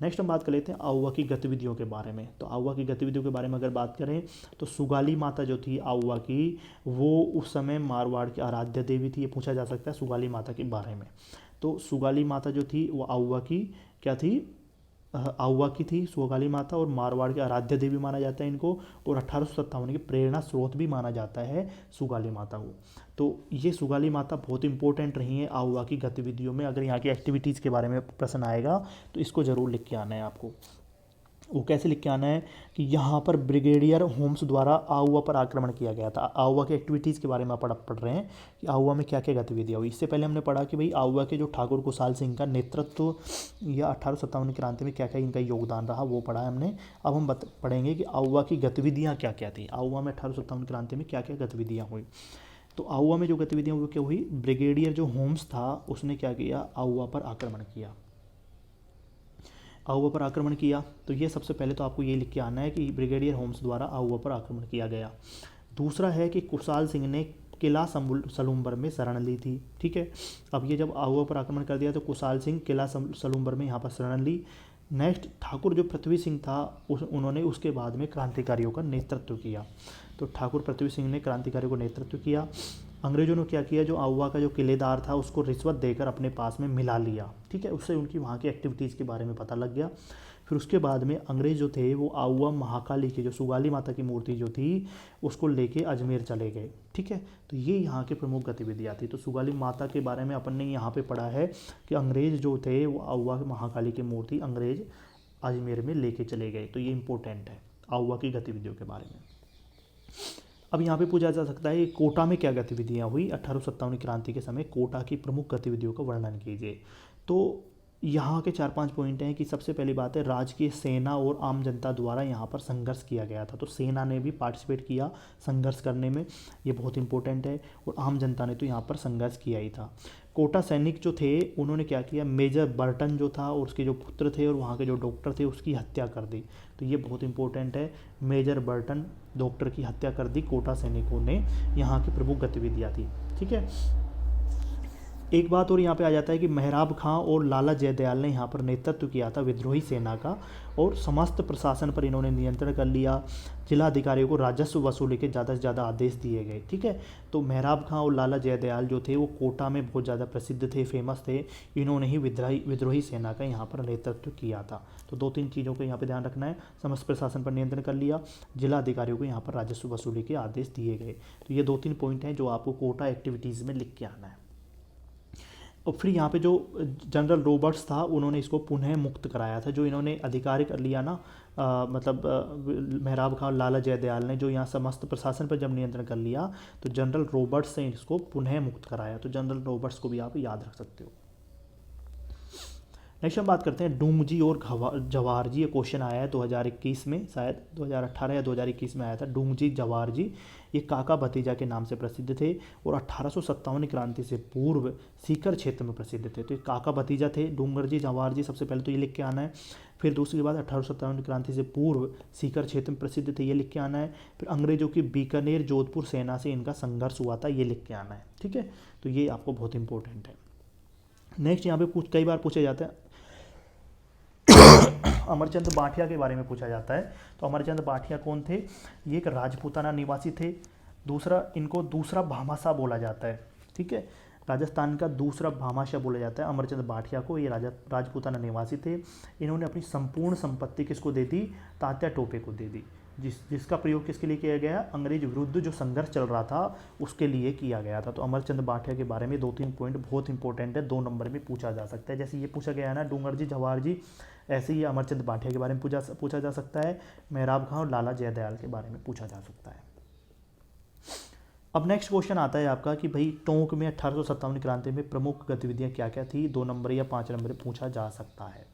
नेक्स्ट हम बात कर लेते हैं आहुआ की गतिविधियों के बारे में। तो आहुआ की गतिविधियों के बारे में अगर बात करें तो सुगाली माता जो थी आहुआ की, वो उस समय मारवाड़ की आराध्य देवी थी। ये पूछा जा सकता है सुगाली माता के बारे में। तो सुगाली माता जो थी वो आहुआ की क्या थी, आहुआ की थी सुगाली माता, और मारवाड़ के आराध्य देवी माना जाता है इनको, और 1857 की प्रेरणा स्रोत भी माना जाता है सुगाली माता को। तो ये सुगाली माता बहुत इंपॉर्टेंट रही है आहुआ की गतिविधियों में। अगर यहाँ की एक्टिविटीज़ के बारे में प्रश्न आएगा तो इसको ज़रूर लिख के आना है आपको। वो कैसे लिख के आना है कि यहाँ पर ब्रिगेडियर होम्स द्वारा आहुआ पर आक्रमण किया गया था। आहुआ की एक्टिविटीज़ के बारे में आप पढ़ रहे हैं कि आहुआ में क्या क्या गतिविधियाँ हुई। इससे पहले हमने पढ़ा कि भाई आहुआ के जो ठाकुर कुशाल सिंह का नेतृत्व या 1857 क्रांति में क्या क्या इनका योगदान रहा वो पढ़ा है हमने। अब हम पढ़ेंगे कि आहुआ की गतिविधियाँ क्या क्या थी, आहुआ में 1857 क्रांति में क्या क्या गतिविधियाँ हुई। तो आहुआ में जो गतिविधियाँ हुई क्या हुई, ब्रिगेडियर जो होम्स था उसने क्या किया, आहुआ पर आक्रमण किया। आहुआ पर आक्रमण किया तो ये सबसे पहले तो आपको ये लिख के आना है कि ब्रिगेडियर होम्स द्वारा आहुआ पर आक्रमण किया गया। दूसरा है कि कुशाल सिंह ने किला सलूम्बर में शरण ली थी। ठीक है, अब ये जब आहुआ पर आक्रमण कर दिया तो कुशाल सिंह किला सलूम्बर में यहाँ पर शरण ली। नेक्स्ट ठाकुर जो पृथ्वी सिंह था उन्होंने उसके बाद में क्रांतिकारियों का नेतृत्व किया। तो ठाकुर पृथ्वी सिंह ने क्रांतिकारियों को नेतृत्व किया। अंग्रेजों ने क्या किया, जो आहुआ का जो किलेदार था उसको रिश्वत देकर अपने पास में मिला लिया। ठीक है, उससे उनकी वहाँ की एक्टिविटीज़ के बारे में पता लग गया। फिर उसके बाद में अंग्रेज जो थे वो आहुआ महाकाली की जो सुगाली माता की मूर्ति जो थी उसको लेके अजमेर चले गए। ठीक है, तो ये यहाँ की प्रमुख गतिविधियाँ थी। तो सुगाली माता के बारे में अपन ने यहाँ पे पढ़ा है कि अंग्रेज जो थे वो आहुआ महाकाली की मूर्ति अंग्रेज अजमेर में लेके चले गए। तो ये इंपॉर्टेंट है आहुआ की गतिविधियों के बारे में। अब यहाँ पे पूछा जा सकता है कि कोटा में क्या गतिविधियाँ हुई 1857 क्रांति के समय, कोटा की प्रमुख गतिविधियों का वर्णन कीजिए। तो यहाँ के 4-5 पॉइंट हैं कि सबसे पहली बात है, राजकीय सेना और आम जनता द्वारा यहाँ पर संघर्ष किया गया था। तो सेना ने भी पार्टिसिपेट किया संघर्ष करने में, ये बहुत इंपॉर्टेंट है। और आम जनता ने तो यहाँ पर संघर्ष किया ही था। कोटा सैनिक जो थे उन्होंने क्या किया, मेजर बर्टन जो था और उसके जो पुत्र थे और वहाँ के जो डॉक्टर थे उसकी हत्या कर दी। तो ये बहुत इंपॉर्टेंट है, मेजर बर्टन डॉक्टर की हत्या कर दी कोटा सैनिकों ने, यहाँ की प्रमुख गतिविधियाँ थी। ठीक है। एक बात और यहाँ पे आ जाता है कि मेहराब खां और लाला जयदयाल ने यहाँ पर नेतृत्व किया था विद्रोही सेना का, और समस्त प्रशासन पर इन्होंने नियंत्रण कर लिया। जिला अधिकारियों को राजस्व वसूली के ज़्यादा से ज़्यादा आदेश दिए गए। ठीक है। तो मेहराब खां और लाला जयदयाल जो थे वो कोटा में बहुत ज़्यादा प्रसिद्ध थे, फेमस थे। इन्होंने ही विद्रोही सेना का यहाँ पर नेतृत्व किया था। तो 2-3 चीज़ों को यहाँ पर ध्यान रखना है, समस्त प्रशासन पर नियंत्रण कर लिया, जिला अधिकारियों को यहाँ पर राजस्व वसूली के आदेश दिए गए। तो ये 2-3 पॉइंट हैं जो आपको कोटा एक्टिविटीज़ में लिख के आना है। और फिर यहाँ पे जो जनरल रॉबर्ट्स था उन्होंने इसको पुनः मुक्त कराया था। जो इन्होंने अधिकार कर लिया ना, मेहराब खां लाला जयदयाल ने जो यहाँ समस्त प्रशासन पर जब नियंत्रण कर लिया, तो जनरल रॉबर्ट्स ने इसको पुनः मुक्त कराया। तो जनरल रॉबर्ट्स को भी आप याद रख सकते हो। नेक्स्ट हम बात करते हैं डूंगजी और जवाहरजी। ये क्वेश्चन आया है 2021 में, शायद 2018 या 2021 में आया था। डूंगजी जवाहरजी ये काका भतीजा के नाम से प्रसिद्ध थे और 1857 क्रांति से पूर्व सीकर क्षेत्र में प्रसिद्ध थे। तो ये काका भतीजा थे डूंगरजी जवाहरजी, सबसे पहले तो ये लिख के आना है। फिर दूसरी बात 1857 क्रांति से पूर्व सीकर क्षेत्र में प्रसिद्ध थे, ये लिख के आना है। फिर अंग्रेजों की बीकानेर जोधपुर सेना से इनका संघर्ष हुआ था, ये लिख के आना है। ठीक है। तो ये आपको बहुत इंपॉर्टेंट है। नेक्स्ट यहाँ पे कई बार पूछा जाता है अमरचंद बाठिया के बारे में पूछा जाता है। तो अमरचंद बाठिया कौन थे? ये एक राजपूताना निवासी थे। इनको दूसरा भामाशाह बोला जाता है। ठीक है। राजस्थान का दूसरा भामाशाह बोला जाता है अमरचंद बाठिया को। ये राजपूताना निवासी थे। इन्होंने अपनी संपूर्ण संपत्ति किसको दे दी? तात्या टोपे को दे दी। जिसका प्रयोग किसके लिए किया गया? अंग्रेज विरुद्ध जो संघर्ष चल रहा था उसके लिए किया गया था। तो अमरचंद बाठिया के बारे में 2-3 पॉइंट बहुत इंपॉर्टेंट है, 2 नंबर में पूछा जा सकता है। जैसे ये पूछा गया है ना डूंगरजी जवाहरजी, ऐसे ही अमरचंद बाठिया के बारे में पूछा जा सकता है। मेहराब खां और लाला जयदयाल के बारे में पूछा जा सकता है। अब नेक्स्ट क्वेश्चन आता है आपका कि भाई टोंक में 1857 क्रांति में प्रमुख गतिविधियां क्या क्या थी? 2 नंबर या 5 नंबर में पूछा जा सकता है।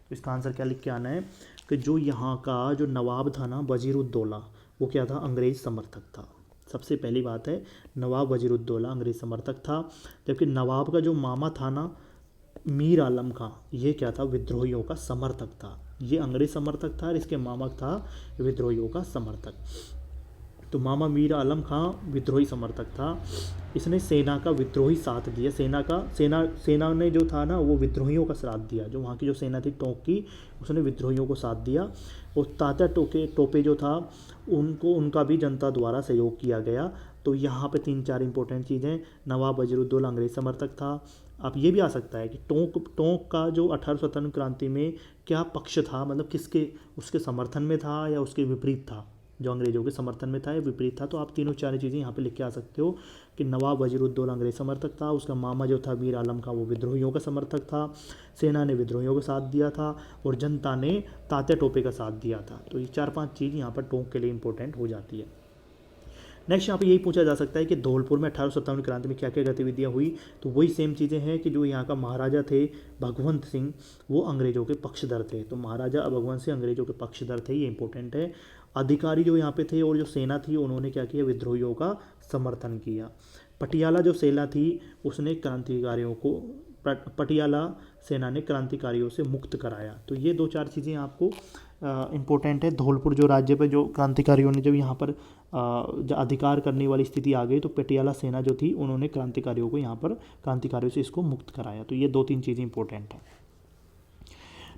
तो इसका आंसर क्या लिख के आना है कि जो यहाँ का जो नवाब था ना वजीरुद्दौला, वो क्या था? अंग्रेज समर्थक था। सबसे पहली बात है, नवाब वजीरुद्दौला अंग्रेज समर्थक था। जबकि नवाब का जो मामा था ना मीर आलम खां, ये क्या था? विद्रोहियों का समर्थक था। ये अंग्रेज समर्थक था और इसके मामा था विद्रोहियों का समर्थक। तो मामा मीर आलम खां विद्रोही समर्थक था। इसने सेना का विद्रोही साथ दिया। सेना ने जो था ना वो विद्रोहियों का साथ दिया। जो वहाँ की जो सेना थी टोंक की, उसने विद्रोहियों को साथ दिया। और तात्या टोपे जो था उनका भी जनता द्वारा सहयोग किया गया। तो यहाँ पे 3-4 इंपॉर्टेंट चीज़ें। नवाब वजीरुद्दौला अंग्रेज समर्थक था। अब ये भी आ सकता है कि टोंक का जो 1857 क्रांति में क्या पक्ष था, मतलब उसके समर्थन में था या उसके विपरीत था? जो अंग्रेजों के समर्थन में था या विपरीत था? तो आप 3-4 चीज़ें यहाँ पे लिख के आ सकते हो कि नवाब वजीरुद्दौला अंग्रेज समर्थक था, उसका मामा जो था मीर आलम खां वो विद्रोहियों का समर्थक था, सेना ने विद्रोहियों का साथ दिया था और जनता ने तात्या टोपे का साथ दिया था। तो ये 4-5 चीज़ यहाँ पर टोंक के लिए इंपॉर्टेंट हो जाती है। नेक्स्ट यहाँ पे यही पूछा जा सकता है कि धौलपुर में 1857 क्रांति में क्या क्या गतिविधियाँ हुई? तो वही सेम चीज़ें हैं कि जो यहाँ का महाराजा थे भगवंत सिंह, वो अंग्रेजों के पक्षधर थे। तो महाराजा भगवंत सिंह अंग्रेजों के पक्षधर थे, ये इंपॉर्टेंट है। अधिकारी जो यहाँ पे थे और जो सेना थी उन्होंने क्या किया? विद्रोहियों का समर्थन किया। पटियाला जो सेना थी उसने क्रांतिकारियों को पटियाला सेना ने क्रांतिकारियों से मुक्त कराया। तो ये 2-4 चीज़ें आपको इम्पोर्टेंट है। धौलपुर जो राज्य पे जो क्रांतिकारियों ने जब यहाँ पर अधिकार करने वाली स्थिति आ गई, तो पटियाला सेना जो थी उन्होंने क्रांतिकारियों को यहाँ पर क्रांतिकारियों से इसको मुक्त कराया। तो ये 2-3 चीज़ें इंपॉर्टेंट हैं।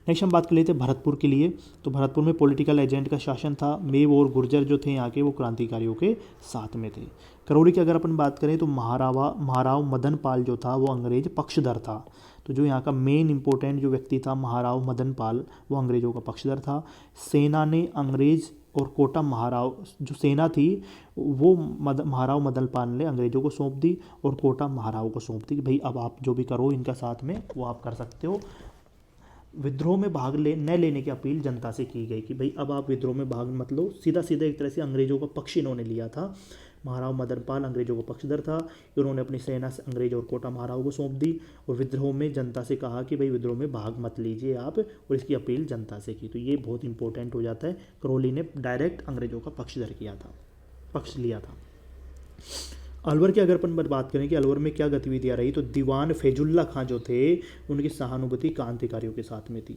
नेक्स्ट हम बात कर लेते हैं भरतपुर के लिए। तो भरतपुर में पॉलिटिकल एजेंट का शासन था। मेव और गुर्जर जो थे यहाँ के वो क्रांतिकारियों के साथ में थे। करौली की अगर अपन बात करें तो महाराव मदन पाल जो था वो अंग्रेज पक्षधर था। तो जो यहाँ का मेन इंपॉर्टेंट जो व्यक्ति था महाराव मदन पाल, वो अंग्रेजों का पक्षधर था। सेना ने अंग्रेज और कोटा महाराव जो सेना थी वो महाराव मदन पाल ने अंग्रेजों को सौंप दी और कोटा महाराव को सौंप दी कि भाई अब आप जो भी करो इनका साथ में वो आप कर सकते हो। विद्रोह में भाग न लेने की अपील जनता से की गई कि भाई अब आप विद्रोह में भाग मत लो। सीधा एक तरह से अंग्रेजों का पक्ष इन्होंने लिया था। महाराव मदनपाल अंग्रेजों का पक्षधर था। उन्होंने अपनी सेना से अंग्रेज और कोटा महाराव को सौंप दी और विद्रोह में जनता से कहा कि भाई विद्रोह में भाग मत लीजिए आप, और इसकी अपील जनता से की। तो ये बहुत इंपॉर्टेंट हो जाता है। करौली ने डायरेक्ट अंग्रेजों का पक्षधर किया था, पक्ष लिया था। अलवर की अगर अपन बात करें कि अलवर में क्या गतिविधियां रही, तो दीवान फैजुल्ला खां जो थे उनकी सहानुभूति क्रांतिकारियों के साथ में थी।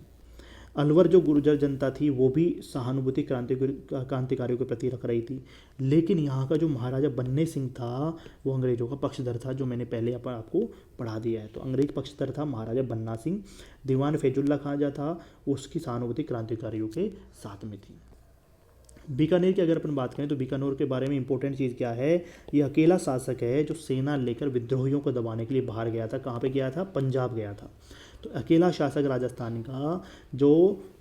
अलवर जो गुर्जर जनता थी वो भी सहानुभूति क्रांतिकारियों के प्रति रख रही थी। लेकिन यहाँ का जो महाराजा बन्ने सिंह था वो अंग्रेजों का पक्षधर था, जो मैंने पहले आपको पढ़ा दिया है। तो अंग्रेज पक्षधर था महाराजा बन्ना सिंह। दीवान फैजुल्ला खां जो था उसकी सहानुभूति क्रांतिकारियों के साथ में थी। बीकानेर की अगर अपन बात करें तो बीकानेर के बारे में इंपॉर्टेंट चीज़ क्या है, ये अकेला शासक है जो सेना लेकर विद्रोहियों को दबाने के लिए बाहर गया था। कहाँ पे गया था? पंजाब गया था। तो अकेला शासक राजस्थान का जो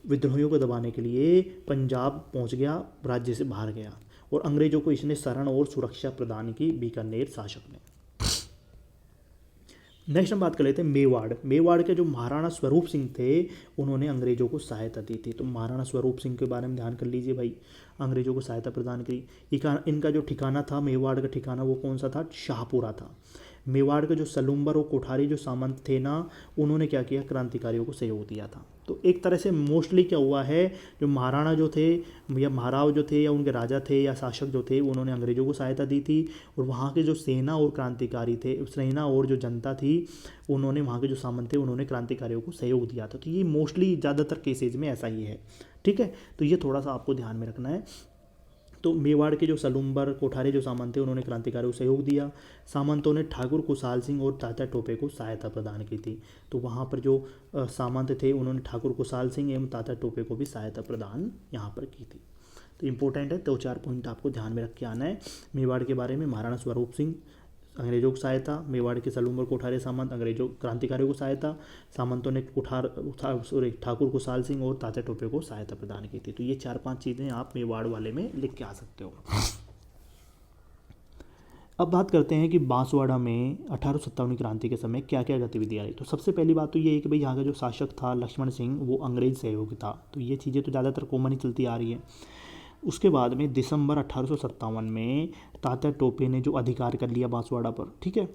विद्रोहियों को दबाने के लिए पंजाब पहुंच गया, राज्य से बाहर गया, और अंग्रेजों को इसने शरण और सुरक्षा प्रदान की बीकानेर शासक ने। नेक्स्ट हम बात कर लेते हैं मेवाड़। मेवाड़ के जो महाराणा स्वरूप सिंह थे उन्होंने अंग्रेजों को सहायता दी थी। तो महाराणा स्वरूप सिंह के बारे में ध्यान कर लीजिए भाई, अंग्रेजों को सहायता प्रदान की। इनका जो ठिकाना था, मेवाड़ का ठिकाना, वो कौन सा था? शाहपुरा था। मेवाड़ के जो सलूम्बर और कोठारी जो सामंत थे ना, उन्होंने क्या किया? क्रांतिकारियों को सहयोग दिया था। तो एक तरह से मोस्टली क्या हुआ है, जो महाराणा जो थे या महाराव जो थे या उनके राजा थे या शासक जो थे, उन्होंने अंग्रेजों को सहायता दी थी, और वहाँ के जो सेना और क्रांतिकारी थे, सेना और जो जनता थी, उन्होंने, वहाँ के जो सामंत थे, उन्होंने क्रांतिकारियों को सहयोग दिया था। तो ये मोस्टली ज़्यादातर केसेज में ऐसा ही है, ठीक है। तो ये थोड़ा सा आपको ध्यान में रखना है। तो मेवाड़ के जो सलूम्बर कोठारे जो सामंत थे उन्होंने क्रांतिकारियों को सहयोग दिया। सामंतों ने ठाकुर कुशाल सिंह और तात्या टोपे को सहायता प्रदान की थी। तो वहाँ पर जो सामंत थे उन्होंने ठाकुर कुशाल सिंह एवं तात्या टोपे को भी सहायता प्रदान यहाँ पर की थी। तो इंपॉर्टेंट है, 2-4 पॉइंट आपको ध्यान में रख के आना है मेवाड़ के बारे में। महाराणा स्वरूप सिंह अंग्रेजों को सहायता, मेवाड़ के सलूम्बर कोठारे सामंत अंग्रेजों क्रांतिकारियों को सहायता, सामंतों ने ठाकुर कुशाल सिंह और तात्या टोपे को सहायता प्रदान की थी। तो ये 4-5 चीज़ें आप मेवाड़ वाले में लिख के आ सकते हो। अब बात करते हैं कि बांसवाड़ा में 1857 क्रांति के समय क्या क्या गतिविधियाँ रही। तो सबसे पहली बात तो ये है कि भाई यहाँ का जो शासक था लक्ष्मण सिंह, वो अंग्रेज सहयोगी था। तो ये चीज़ें तो ज़्यादातर कॉमन ही चलती आ रही है। उसके बाद में दिसंबर 1857 में तात्या टोपे ने जो अधिकार कर लिया बांसवाड़ा पर, ठीक है।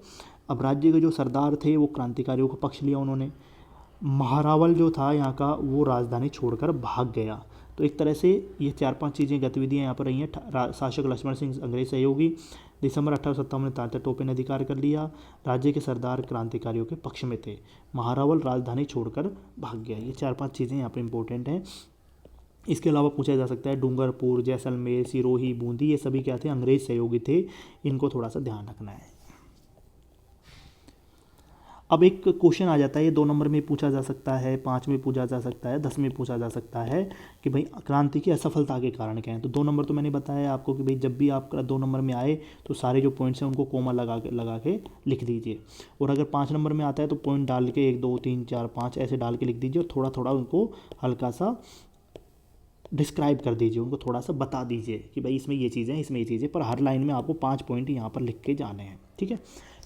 अब राज्य के जो सरदार थे वो क्रांतिकारियों का पक्ष लिया उन्होंने। महारावल जो था यहाँ का, वो राजधानी छोड़कर भाग गया। तो एक तरह से ये 4-5 चीज़ें गतिविधियाँ यहाँ पर रही हैं। शासक लक्ष्मण सिंह अंग्रेज सहयोगी, दिसंबर 1857 में तात्या टोपे ने अधिकार कर लिया, राज्य के सरदार क्रांतिकारियों के पक्ष में थे, महारावल राजधानी छोड़कर भाग गया। ये 4-5 चीज़ें यहाँ पर इंपॉर्टेंट हैं। इसके अलावा पूछा जा सकता है डूंगरपुर, जैसलमेर, सिरोही, बूंदी, ये सभी क्या थे? अंग्रेज सहयोगी थे। इनको थोड़ा सा ध्यान रखना है। अब एक क्वेश्चन आ जाता है, ये 2 नंबर में पूछा जा सकता है, 5 में पूछा जा सकता है, 10 में पूछा जा सकता है कि भाई क्रांति की असफलता के कारण क्या है। तो 2 नंबर तो मैंने बताया आपको कि भाई जब भी आपका 2 नंबर में आए तो सारे जो पॉइंट्स हैं उनको कोमा लगा के लिख दीजिए, और अगर 5 नंबर में आता है तो पॉइंट डाल के 1 2 3 4 5 ऐसे डाल के लिख दीजिए, और थोड़ा थोड़ा उनको हल्का सा डिस्क्राइब कर दीजिए, उनको थोड़ा सा बता दीजिए कि भाई इसमें ये चीज़ें, इसमें ये चीज़ें, पर हर लाइन में आपको 5 पॉइंट यहाँ पर लिख के जाने हैं, ठीक है।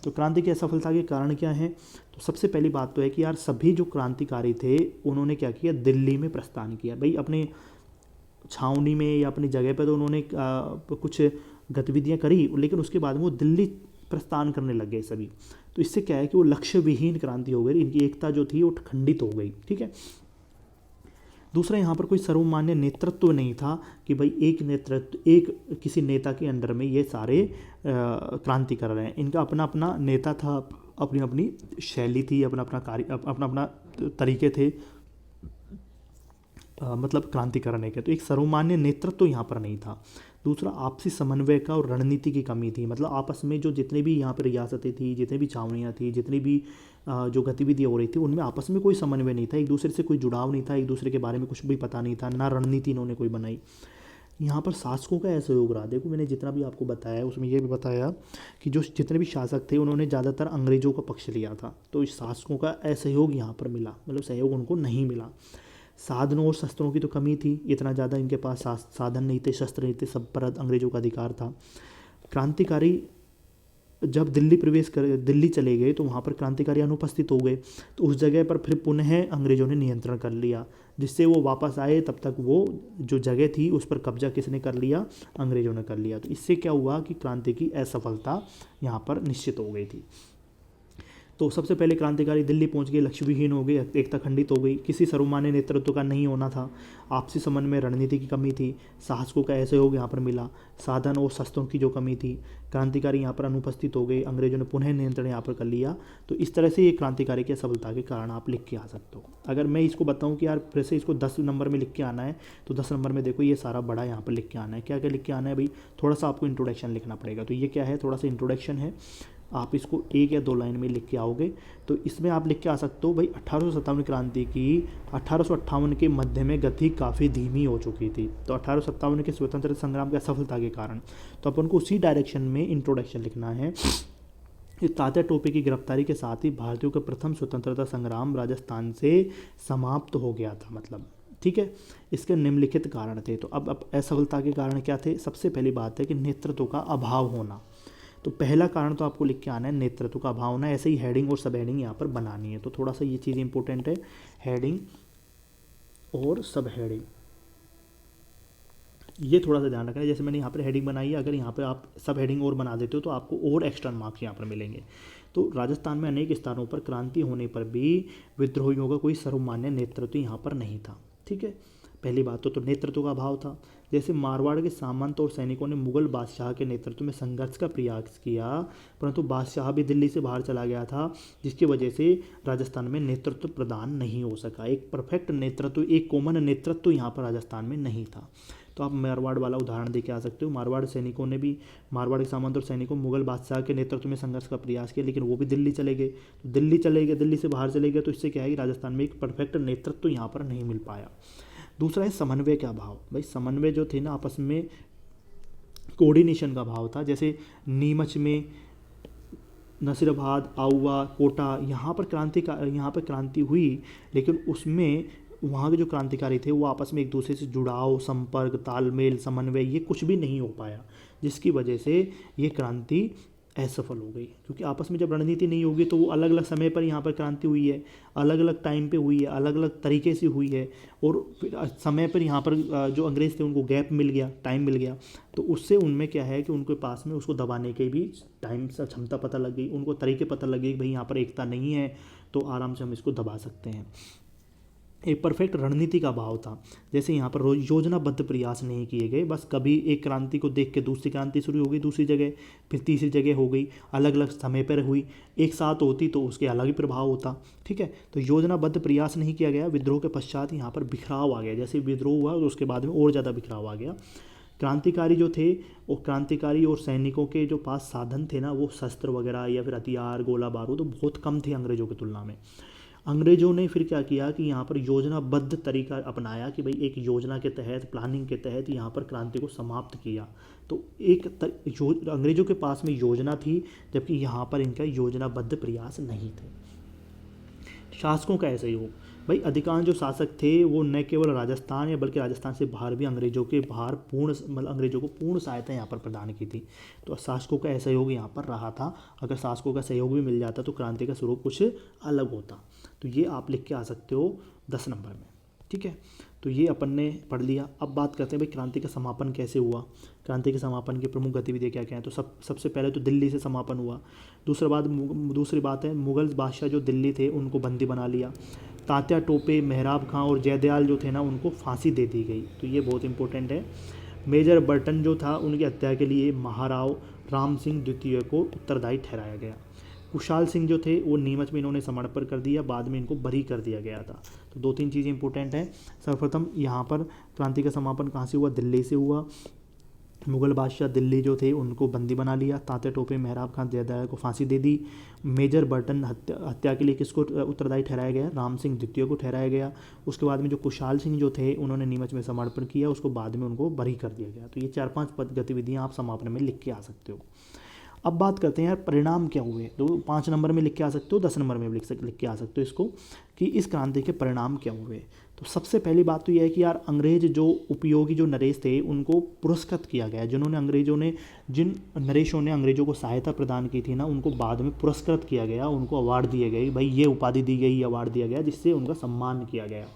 तो क्रांति की असफलता के कारण क्या है? तो सबसे पहली बात तो है कि यार सभी जो क्रांतिकारी थे उन्होंने क्या किया? दिल्ली में प्रस्थान किया। भाई अपने छावनी में या अपनी जगह पर तो उन्होंने कुछ गतिविधियाँ करी, लेकिन उसके बाद वो दिल्ली प्रस्थान करने लग गए सभी। तो इससे क्या है कि वो लक्ष्य विहीन क्रांति हो गई, इनकी एकता जो थी वो खंडित हो गई, ठीक है। दूसरा, यहाँ पर कोई सर्वमान्य नेतृत्व नहीं था कि भाई एक किसी नेता के अंडर में ये सारे क्रांति कर रहे हैं। इनका अपना अपना नेता था, अपनी अपनी शैली थी, अपना अपना कार्य, अपना अपना तरीके थे मतलब क्रांति करने के। तो एक सर्वमान्य नेतृत्व तो यहाँ पर नहीं था। दूसरा, आपसी समन्वय का और रणनीति की कमी थी। मतलब आपस में जो जितने भी यहाँ पर रियासतें थी, जितने भी छावनियाँ थी, जितनी भी जो गतिविधियाँ हो रही थी, उनमें आपस में कोई समन्वय नहीं था, एक दूसरे से कोई जुड़ाव नहीं था, एक दूसरे के बारे में कुछ भी पता नहीं था, ना रणनीति इन्होंने कोई बनाई। यहाँ पर शासकों का असहयोग रहा। देखो मैंने जितना भी आपको बताया उसमें ये भी बताया कि जो जितने भी शासक थे उन्होंने ज़्यादातर अंग्रेजों का पक्ष लिया था। तो इस शासकों का असहयोग यहाँ पर मिला, मतलब सहयोग उनको नहीं मिला। साधनों और शस्त्रों की तो कमी थी, इतना ज़्यादा इनके पास साधन नहीं थे, शस्त्र नहीं थे, सब पर अंग्रेजों का अधिकार था। क्रांतिकारी जब दिल्ली चले गए तो वहाँ पर क्रांतिकारी अनुपस्थित हो गए, तो उस जगह पर फिर पुनः अंग्रेजों ने नियंत्रण कर लिया। जिससे वो वापस आए तब तक वो जो जगह थी उस पर कब्जा किसने कर लिया, अंग्रेजों ने कर लिया। तो इससे क्या हुआ कि क्रांति की असफलता यहाँ पर निश्चित हो गई थी। तो सबसे पहले क्रांतिकारी दिल्ली पहुंच गए, लक्ष्य विहीन हो गए, एकता खंडित हो गई, किसी सर्वमान्य नेतृत्व का नहीं होना था, आपसी समन्वय में रणनीति की कमी थी, शासकों का असहयोग यहाँ पर मिला, साधन और शस्त्रों की जो कमी थी, क्रांतिकारी यहाँ पर अनुपस्थित हो गए, अंग्रेजों ने पुनः नियंत्रण यहाँ पर कर लिया। तो इस तरह से ये क्रांतिकारी की सफलता के कारण आप लिख के आ सकते हो। अगर मैं इसको बताऊँ कि यार फिर से इसको 10 नंबर में लिख के आना है, तो 10 नंबर में देखो ये सारा बड़ा यहाँ पर लिख के आना है। क्या क्या लिख के आना है भाई, थोड़ा सा आपको इंट्रोडक्शन लिखना पड़ेगा। तो ये क्या है, थोड़ा सा इंट्रोडक्शन है, आप इसको 1 या 2 लाइन में लिख के आओगे। तो इसमें आप लिख के आ सकते हो भाई 1857 क्रांति की 1858 के मध्य में गति काफ़ी धीमी हो चुकी थी। तो 1857 के स्वतंत्रता संग्राम की असफलता के कारण, तो अपन को उसी डायरेक्शन में इंट्रोडक्शन लिखना है। तात्या टोपे की गिरफ्तारी के साथ ही भारतीयों का प्रथम स्वतंत्रता संग्राम राजस्थान से समाप्त हो गया था, मतलब ठीक है। इसके निम्नलिखित कारण थे। तो अब असफलता के कारण क्या थे, सबसे पहली बात है कि नेतृत्व का अभाव होना। तो पहला कारण तो आपको लिख के आना है, नेतृत्व का अभाव होना। ऐसे ही हेडिंग और सब हेडिंग यहाँ पर बनानी है। तो थोड़ा सा ये चीज़ इंपॉर्टेंट है, हेडिंग और सब हेडिंग, ये थोड़ा सा ध्यान रखना है। जैसे मैंने यहाँ पर हेडिंग बनाई है, अगर यहाँ पर आप सब हेडिंग और बना देते हो तो आपको और एक्स्ट्रा मार्क्स यहाँ पर मिलेंगे। तो राजस्थान में अनेक स्थानों पर क्रांति होने पर भी विद्रोहियों का कोई सर्वमान्य नेतृत्व यहाँ पर नहीं था, ठीक है। पहली बात तो नेतृत्व का अभाव था। जैसे मारवाड़ के सामंत और सैनिकों ने मुगल बादशाह के नेतृत्व में संघर्ष का प्रयास किया, परंतु बादशाह भी दिल्ली से बाहर चला गया था, जिसकी वजह से राजस्थान में नेतृत्व प्रदान नहीं हो सका। एक परफेक्ट नेतृत्व, एक कॉमन नेतृत्व यहाँ पर राजस्थान में नहीं था। तो आप मारवाड़ वाला उदाहरण दे के आ सकते हो। मारवाड़ के सामंत और सैनिकों मुगल बादशाह के नेतृत्व में संघर्ष का प्रयास किया, लेकिन वो भी दिल्ली चले गए। दिल्ली से बाहर चले गए, तो इससे क्या है कि राजस्थान में एक परफेक्ट नेतृत्व यहाँ पर नहीं मिल पाया। दूसरा है समन्वय का अभाव। भाई समन्वय जो थे ना आपस में, कोऑर्डिनेशन का अभाव था। जैसे नीमच में, नसीराबाद, आउवा, कोटा, यहाँ पर क्रांति हुई, लेकिन उसमें वहाँ के जो क्रांतिकारी थे वो आपस में एक दूसरे से जुड़ाव, संपर्क, तालमेल, समन्वय, ये कुछ भी नहीं हो पाया, जिसकी वजह से ये क्रांति असफल हो गई। क्योंकि आपस में जब रणनीति नहीं होगी तो वो अलग अलग समय पर यहाँ पर क्रांति हुई है, अलग अलग टाइम पे हुई है, अलग अलग तरीके से हुई है, और फिर समय पर यहाँ पर जो अंग्रेज़ थे उनको गैप मिल गया, टाइम मिल गया। तो उससे उनमें क्या है कि उनके पास में उसको दबाने के भी टाइम से क्षमता पता लग गई, उनको तरीके पता लग गए कि भाई यहाँ पर एकता नहीं है, तो आराम से हम इसको दबा सकते हैं। एक परफेक्ट रणनीति का अभाव था। जैसे यहाँ पर योजनाबद्ध प्रयास नहीं किए गए, बस कभी एक क्रांति को देख के दूसरी क्रांति शुरू हो गई दूसरी जगह, फिर तीसरी जगह हो गई, अलग अलग समय पर हुई। एक साथ होती तो उसके अलग ही प्रभाव होता, ठीक है। तो योजनाबद्ध प्रयास नहीं किया गया। विद्रोह के पश्चात यहाँ पर बिखराव आ गया। जैसे विद्रोह हुआ तो उसके बाद में और ज़्यादा बिखराव आ गया। क्रांतिकारी जो थे, वो क्रांतिकारी और सैनिकों के जो पास साधन थे ना, वो शस्त्र वगैरह या फिर हथियार, गोला बारूद तो बहुत कम थे अंग्रेजों की तुलना में। अंग्रेजों ने फिर क्या किया कि यहाँ पर योजनाबद्ध तरीका अपनाया कि भाई एक योजना के तहत, प्लानिंग के तहत यहाँ पर क्रांति को समाप्त किया। तो अंग्रेजों के पास में योजना थी, जबकि यहाँ पर इनका योजनाबद्ध प्रयास नहीं थे। शासकों का ऐसा ही हो, भाई अधिकांश जो शासक थे वो न केवल राजस्थान या बल्कि राजस्थान से बाहर भी अंग्रेजों को पूर्ण सहायता यहाँ पर प्रदान की थी। तो शासकों का असहयोग यहाँ पर रहा था। अगर शासकों का सहयोग भी मिल जाता तो क्रांति का स्वरूप कुछ अलग होता। तो ये आप लिख के आ सकते हो 10 नंबर में, ठीक है। तो ये अपन ने पढ़ लिया। अब बात करते हैं भाई क्रांति का समापन कैसे हुआ, क्रांति के समापन की प्रमुख गतिविधियाँ क्या क्या हैं। तो सबसे पहले तो दिल्ली से समापन हुआ। दूसरी बात है मुगल बादशाह जो दिल्ली थे उनको बंदी बना लिया। तात्या टोपे, मेहराब खां और जयदयाल जो थे ना, उनको फांसी दे दी गई। तो ये बहुत इंपॉर्टेंट है। मेजर बर्टन जो था, उनकी हत्या के लिए महाराव राम सिंह द्वितीय को उत्तरदायी ठहराया गया। कुशाल सिंह जो थे वो नीमच में इन्होंने समर्पण कर दिया, बाद में इनको बरी कर दिया गया था। तो 2-3 चीज़ें इंपॉर्टेंट हैं। सर्वप्रथम यहाँ पर क्रांति का समापन कहाँ से हुआ, दिल्ली से हुआ। मुगल बादशाह दिल्ली जो थे उनको बंदी बना लिया। तात्या टोपे, मेहराब खां, जयदयाल को फांसी दे दी। मेजर बर्टन हत्या के लिए किसको उत्तरदायी ठहराया गया, राम सिंह द्वितीय को ठहराया गया। उसके बाद में जो कुशाल सिंह जो थे उन्होंने नीमच में समर्पण किया, उसको बाद में उनको बरी कर दिया गया। तो ये 4-5 गतिविधियाँ आप समापन में लिख के आ सकते हो। अब बात करते हैं यार परिणाम क्या हुए। तो 5 नंबर में लिख के आ सकते हो, 10 नंबर में लिख के आ सकते हो इसको, कि इस क्रांति के परिणाम क्या हुए। तो सबसे पहली बात तो यह है कि यार अंग्रेज जो उपयोगी जो नरेश थे उनको पुरस्कृत किया गया। जिन नरेशों ने अंग्रेजों को सहायता प्रदान की थी ना, उनको बाद में पुरस्कृत किया गया, उनको अवार्ड दिए गए, भाई ये उपाधि दी गई, अवार्ड दिया गया, जिससे उनका सम्मान किया गया,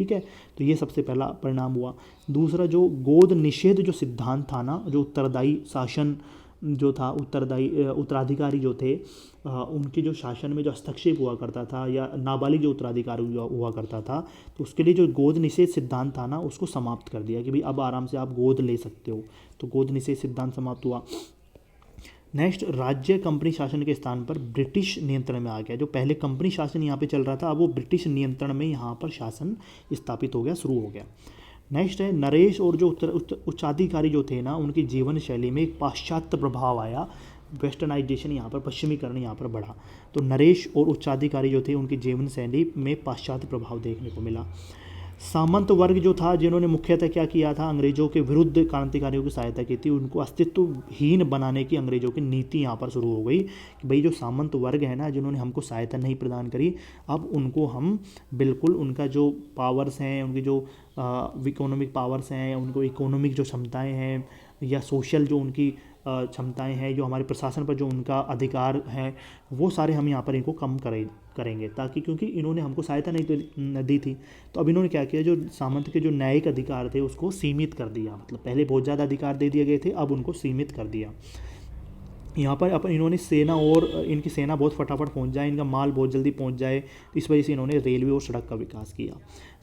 ठीक है, तो ये सबसे पहला परिणाम हुआ। दूसरा, जो गोद निषेध जो सिद्धांत था ना, जो उत्तरदायी शासन जो था, उत्तराधिकारी जो थे उनके जो शासन में जो हस्तक्षेप हुआ करता था, या नाबालिग जो उत्तराधिकारी हुआ करता था, तो उसके लिए जो गोद निषेध सिद्धांत था ना, उसको समाप्त कर दिया कि भाई अब आराम से आप गोद ले सकते हो। तो गोद निषेध सिद्धांत समाप्त हुआ। नेक्स्ट, राज्य कंपनी शासन के स्थान पर ब्रिटिश नियंत्रण में आ गया। जो पहले कंपनी शासन यहाँ पे चल रहा था, अब वो ब्रिटिश नियंत्रण में यहाँ पर शासन स्थापित हो गया, शुरू हो गया। नेक्स्ट है, नरेश और जो उच्चाधिकारी जो थे ना, उनकी जीवन शैली में एक पाश्चात्य प्रभाव आया। वेस्टर्नाइजेशन यहाँ पर, पश्चिमीकरण यहाँ पर बढ़ा। तो नरेश और उच्चाधिकारी जो थे, उनकी जीवन शैली में पाश्चात्य प्रभाव देखने को मिला। सामंत वर्ग जो था, जिन्होंने मुख्यतः क्या किया था, अंग्रेजों के विरुद्ध क्रांतिकारियों की सहायता की थी, उनको अस्तित्वहीन बनाने की अंग्रेजों की नीति यहाँ पर शुरू हो गई कि भाई जो सामंत वर्ग है ना, जिन्होंने हमको सहायता नहीं प्रदान करी, अब उनको हम बिल्कुल उनका जो पावर्स हैं, उनकी जो इकोनॉमिक पावर्स हैं, उनको इकोनॉमिक जो क्षमताएँ हैं, या सोशल जो उनकी क्षमताएं हैं, जो हमारे प्रशासन पर जो उनका अधिकार है, वो सारे हम यहाँ पर इनको कम करेंगे, ताकि क्योंकि इन्होंने हमको सहायता नहीं दी थी। तो अब इन्होंने क्या किया, जो सामंत के जो न्यायिक अधिकार थे उसको सीमित कर दिया। मतलब पहले बहुत ज़्यादा अधिकार दे दिए गए थे, अब उनको सीमित कर दिया। यहाँ पर अपन इन्होंने सेना, और इनकी सेना बहुत फटाफट पहुँच जाए, इनका माल बहुत जल्दी पहुँच जाए, तो इस वजह से इन्होंने रेलवे और सड़क का विकास किया।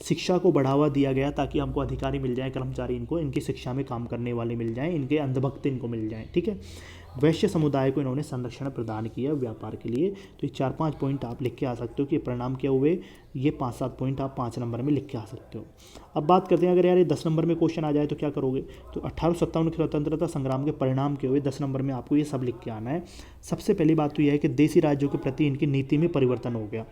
शिक्षा को बढ़ावा दिया गया ताकि हमको अधिकारी मिल जाए, कर्मचारी इनको इनकी शिक्षा में काम करने वाले मिल जाएं, इनके अंधभक्त इनको मिल जाएं, ठीक है। वैश्य समुदाय को इन्होंने संरक्षण प्रदान किया व्यापार के लिए। तो ये 4-5 पॉइंट आप लिख के आ सकते हो कि परिणाम क्या हुए। ये 5-7 पॉइंट आप 5 नंबर में लिख के आ सकते हो। अब बात करते हैं, अगर यार ये 10 नंबर में क्वेश्चन आ जाए तो क्या करोगे। तो 1857 के स्वतंत्रता संग्राम के परिणाम क्या हुए, 10 नंबर में आपको ये सब लिख के आना है। सबसे पहली बात तो यह है कि देशी राज्यों के प्रति इनकी नीति में परिवर्तन हो गया।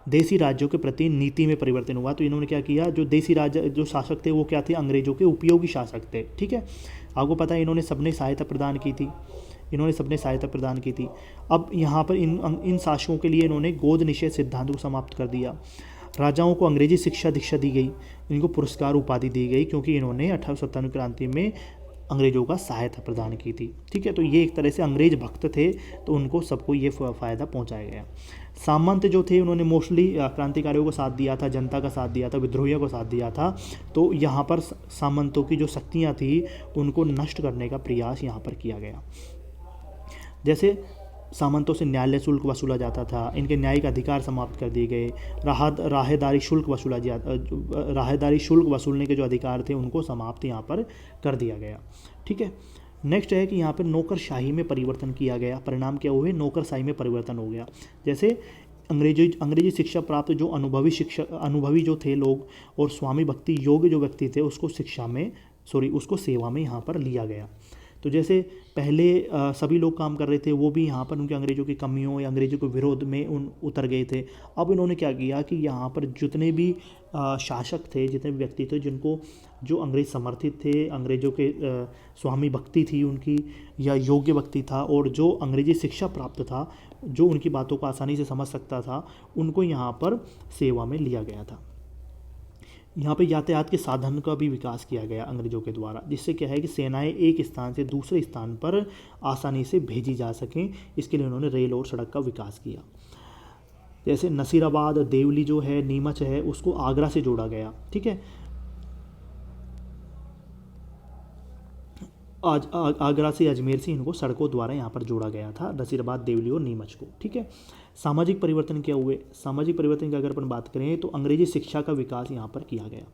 देशी राज्यों के प्रति नीति में परिवर्तन हुआ। तो इन्होंने क्या किया, जो देशी राज्य जो शासक थे वो क्या थे, अंग्रेजों के उपयोगी शासक थे, ठीक है। आपको पता है इन्होंने सबने सहायता प्रदान की थी। अब यहाँ पर इन शासकों के लिए इन्होंने गोद निषेध सिद्धांत को समाप्त कर दिया। राजाओं को अंग्रेजी शिक्षा दीक्षा दी गई, इनको पुरस्कार उपाधि दी गई, क्योंकि इन्होंने 1857 क्रांति में अंग्रेजों का सहायता प्रदान की थी, ठीक है। तो ये एक तरह से अंग्रेज भक्त थे, तो उनको सबको ये फ़ायदा पहुंचाया गया। सामंत जो थे, उन्होंने मोस्टली क्रांतिकारियों को साथ दिया था, जनता का साथ दिया था, विद्रोहियों को साथ दिया था। तो यहाँ पर सामंतों की जो शक्तियाँ थी, उनको नष्ट करने का प्रयास यहाँ पर किया गया। जैसे सामंतों से न्यायालय शुल्क वसूला जाता था, इनके न्यायिक अधिकार समाप्त कर दिए गए। राहदारी शुल्क वसूलने के जो अधिकार थे, उनको समाप्त यहाँ पर कर दिया गया, ठीक है। नेक्स्ट है कि यहाँ पर नौकरशाही में परिवर्तन किया गया। परिणाम क्या हुए, नौकरशाही में परिवर्तन हो गया। जैसे अंग्रेजी शिक्षा प्राप्त जो अनुभवी जो थे लोग, और स्वामी भक्ति योग्य जो व्यक्ति थे, उसको सेवा में यहाँ पर लिया गया। तो जैसे पहले सभी लोग काम कर रहे थे, वो भी यहाँ पर उनके अंग्रेजों की कमियों या अंग्रेजों के विरोध में उतर गए थे। अब इन्होंने क्या किया कि यहाँ पर जितने भी शासक थे, जितने भी व्यक्ति थे, जिनको जो अंग्रेज समर्थित थे, अंग्रेजों के स्वामी भक्ति थी उनकी, या योग्य व्यक्ति था, और जो अंग्रेजी शिक्षा प्राप्त था, जो उनकी बातों को आसानी से समझ सकता था, उनको यहाँ पर सेवा में लिया गया था। यहाँ पे यातायात के साधन का भी विकास किया गया अंग्रेजों के द्वारा, जिससे क्या है कि सेनाएं एक स्थान से दूसरे स्थान पर आसानी से भेजी जा सकें। इसके लिए उन्होंने रेल और सड़क का विकास किया। जैसे नसीराबाद, देवली जो है, नीमच है, उसको आगरा से जोड़ा गया, ठीक है। आगरा से, अजमेर से इनको सड़कों द्वारा यहाँ पर जोड़ा गया था, नसीराबाद, देवली और नीमच को, ठीक है। सामाजिक परिवर्तन क्या हुए, सामाजिक परिवर्तन की अगर अपन बात करें तो अंग्रेजी शिक्षा का विकास यहाँ पर किया गया।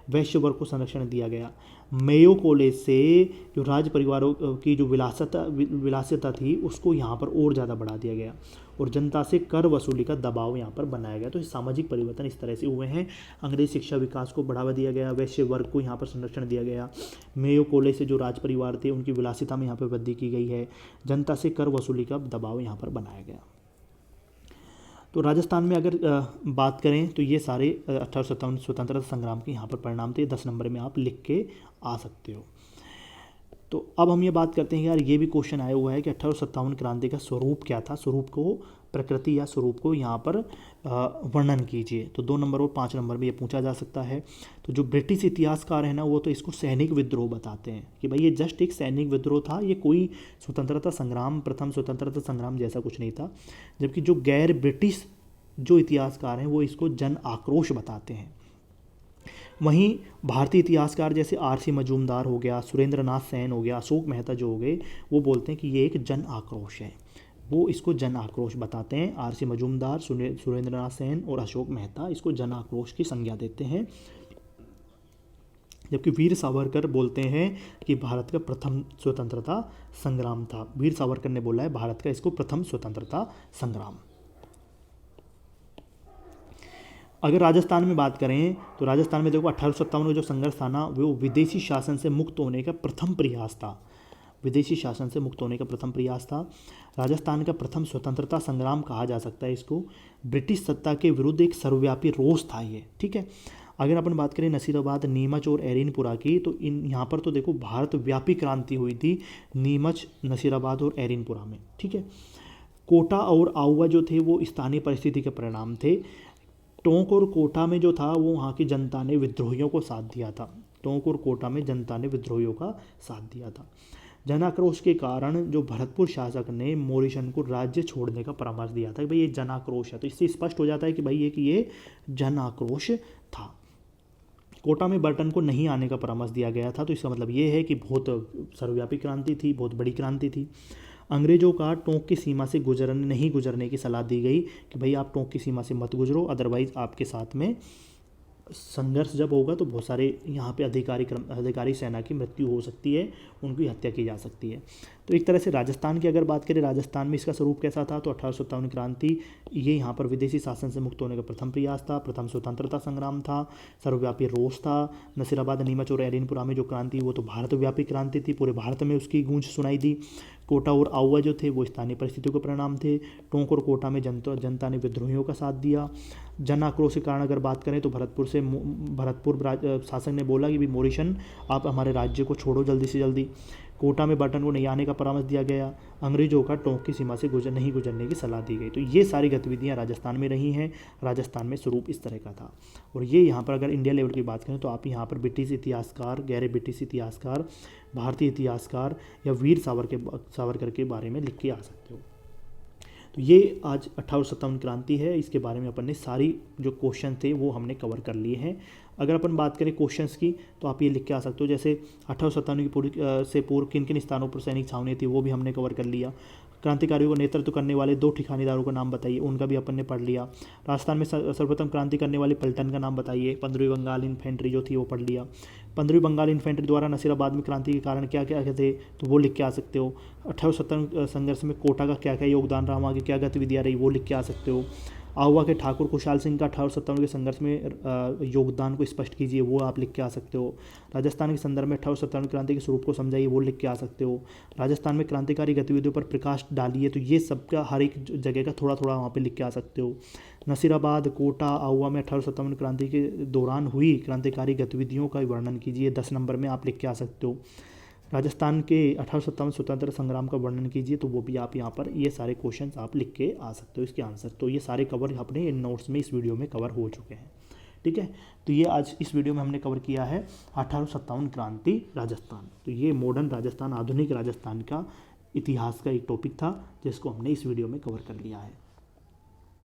वैश्य वर्ग को संरक्षण दिया गया। मेयो कॉलेज से जो राज परिवारों की जो विलासिता थी, उसको यहाँ पर और ज़्यादा बढ़ा दिया गया, और जनता से कर वसूली का दबाव यहाँ पर बनाया गया। तो सामाजिक परिवर्तन इस तरह से हुए हैं। अंग्रेजी शिक्षा विकास को बढ़ावा दिया गया, वैश्य वर्ग को यहाँ पर संरक्षण दिया गया। मेयो कॉलेज से जो राज परिवार थे, उनकी विलासिता में यहाँ पर वृद्धि की गई है। जनता से कर वसूली का दबाव यहाँ पर बनाया गया। तो राजस्थान में अगर बात करें तो ये सारे 1857 स्वतंत्रता संग्राम के यहाँ पर परिणाम थे। 10 नंबर में आप लिख के आ सकते हो। तो अब हम ये बात करते हैं यार, ये भी क्वेश्चन आया हुआ है कि 1857 क्रांति का स्वरूप क्या था, स्वरूप को, प्रकृति या स्वरूप को यहाँ पर वर्णन कीजिए। तो 2 नंबर और 5 नंबर में ये पूछा जा सकता है। तो जो ब्रिटिश इतिहासकार है ना, वो तो इसको सैनिक विद्रोह बताते हैं कि भाई ये जस्ट एक सैनिक विद्रोह था, ये कोई स्वतंत्रता संग्राम, प्रथम स्वतंत्रता संग्राम जैसा कुछ नहीं था। जबकि जो गैर ब्रिटिश जो इतिहासकार हैं, वो इसको जन आक्रोश बताते हैं। वहीं भारतीय इतिहासकार जैसे आर.सी. मजूमदार हो गया, सुरेंद्र नाथ सेन हो गया, अशोक मेहता जो हो गए, वो बोलते हैं कि ये एक जन आक्रोश है। वो इसको जन आक्रोश बताते हैं। आर.सी. मजूमदार, सुरेंद्र नाथ सेन और अशोक मेहता इसको जन आक्रोश की संज्ञा देते हैं। जबकि वीर सावरकर बोलते हैं कि भारत का प्रथम स्वतंत्रता संग्राम था। वीर सावरकर ने बोला है भारत का इसको प्रथम स्वतंत्रता संग्राम। अगर राजस्थान में बात करें तो राजस्थान में देखो 1857 का जो संघर्ष था ना, वो विदेशी शासन से मुक्त होने का प्रथम प्रयास था। विदेशी शासन से मुक्त होने का प्रथम प्रयास था। राजस्थान का प्रथम स्वतंत्रता संग्राम कहा जा सकता है इसको। ब्रिटिश सत्ता के विरुद्ध एक सर्वव्यापी रोष था ये, ठीक है। अगर अपन बात करें नसीराबाद, नीमच और एरिनपुरा की, तो इन यहाँ पर तो देखो भारत व्यापी क्रांति हुई थी नीमच, नसीराबाद और एरिनपुरा में, ठीक है। कोटा और आउवा जो थे वो स्थानीय परिस्थिति के परिणाम थे। टोंक और कोटा में जो था वो वहाँ की जनता ने विद्रोहियों को साथ दिया था। टोंक और कोटा में जनता ने विद्रोहियों का साथ दिया था। जन आक्रोश के कारण जो भरतपुर शासक ने मोरिशन को राज्य छोड़ने का परामर्श दिया था कि भाई ये जन आक्रोश है, तो इससे स्पष्ट हो जाता है कि भाई ये जन आक्रोश था। कोटा में बर्टन को नहीं आने का परामर्श दिया गया था, तो इसका मतलब ये है कि बहुत सर्वव्यापी क्रांति थी, बहुत बड़ी क्रांति थी। अंग्रेजों का टोंक की सीमा से नहीं गुजरने की सलाह दी गई कि भाई आप टोंक की सीमा से मत गुजरो, अदरवाइज आपके साथ में संघर्ष जब होगा तो बहुत सारे यहाँ पे अधिकारी सेना की मृत्यु हो सकती है, उनकी हत्या की जा सकती है। तो एक तरह से राजस्थान की अगर बात करें, राजस्थान में इसका स्वरूप कैसा था, तो 1857 क्रांति ये यहाँ पर विदेशी शासन से मुक्त होने का प्रथम प्रयास था, प्रथम स्वतंत्रता संग्राम था, सर्वव्यापी रोष था। नसीराबाद, नीमच और एरिनपुरा में जो क्रांति वो तो भारतव्यापी क्रांति थी, पूरे भारत में उसकी गूंज सुनाई दी। कोटा और आउवा जो थे वो स्थानीय परिस्थितियों के परिणाम थे। टोंक और कोटा में जनता ने विद्रोहियों का साथ दिया। जन आक्रोश के कारण अगर बात करें तो भरतपुर शासक ने बोला कि भी मोरिशन आप हमारे राज्य को छोड़ो जल्दी से जल्दी। कोटा में बर्टन को नहीं आने का परामर्श दिया गया। अंग्रेजों का टोंक की सीमा से नहीं गुजरने की सलाह दी गई। तो ये सारी गतिविधियां राजस्थान में रही हैं। राजस्थान में स्वरूप इस तरह का था। और ये यहाँ पर अगर इंडिया लेवल की बात करें तो आप यहाँ पर ब्रिटिश इतिहासकार, गहरे ब्रिटिश इतिहासकार, भारतीय इतिहासकार या वीर सावरकर के बारे में लिख के आ सकते हो। तो ये आज 1857 क्रांति है। इसके बारे में अपन ने सारी जो क्वेश्चन थे वो हमने कवर कर लिए हैं। अगर अपन बात करें क्वेश्चंस की तो आप ये लिख के आ सकते हो, जैसे 1857 की पूर्व किन किन स्थानों पर सैनिक छावनी थी वो भी हमने कवर कर लिया। क्रांतिकारियों को नेतृत्व करने वाले 2 ठिकानेदारों का नाम बताइए, उनका भी अपन ने पढ़ लिया। राजस्थान में सर्वप्रथम क्रांति करने वाले पलटन का नाम बताइए। 15वीं बंगाल इन्फेंट्री जो थी वो पढ़ लिया। 15वीं बंगाल इन्फेंट्री द्वारा नसीराबाद में क्रांति के कारण क्या क्या थे तो वो लिख के आ सकते हो। 1857 संघर्ष में कोटा का क्या क्या योगदान रहा, वहाँ की क्या गतिविधियाँ रही वो लिख के आ सकते हो। आहुआ के ठाकुर खुशहाल सिंह का 1857 के संघर्ष में योगदान को स्पष्ट कीजिए, वो आप लिख के आ सकते हो। राजस्थान के संदर्भ में 1857 क्रांति के स्वरूप को समझाइए, वो लिख के आ सकते हो। राजस्थान में क्रांतिकारी गतिविधियों पर प्रकाश डालिए, तो ये सबका हर एक जगह का थोड़ा थोड़ा वहाँ पे लिख के आ सकते हो। नसीराबाद, कोटा, आहुआ में 1857 क्रांति के दौरान हुई क्रांतिकारी गतिविधियों का वर्णन कीजिए, 10 नंबर में आप लिख के आ सकते हो। राजस्थान के 1857 स्वतंत्रता संग्राम का वर्णन कीजिए, तो वो भी आप यहाँ पर ये सारे क्वेश्चंस आप लिख के आ सकते हो इसके आंसर। तो ये सारे कवर अपने इन नोट्स में इस वीडियो में कवर हो चुके हैं, ठीक है। तो ये आज इस वीडियो में हमने कवर किया है 1857 क्रांति राजस्थान। तो ये मॉडर्न राजस्थान, आधुनिक राजस्थान का इतिहास का एक टॉपिक था जिसको हमने इस वीडियो में कवर कर लिया है।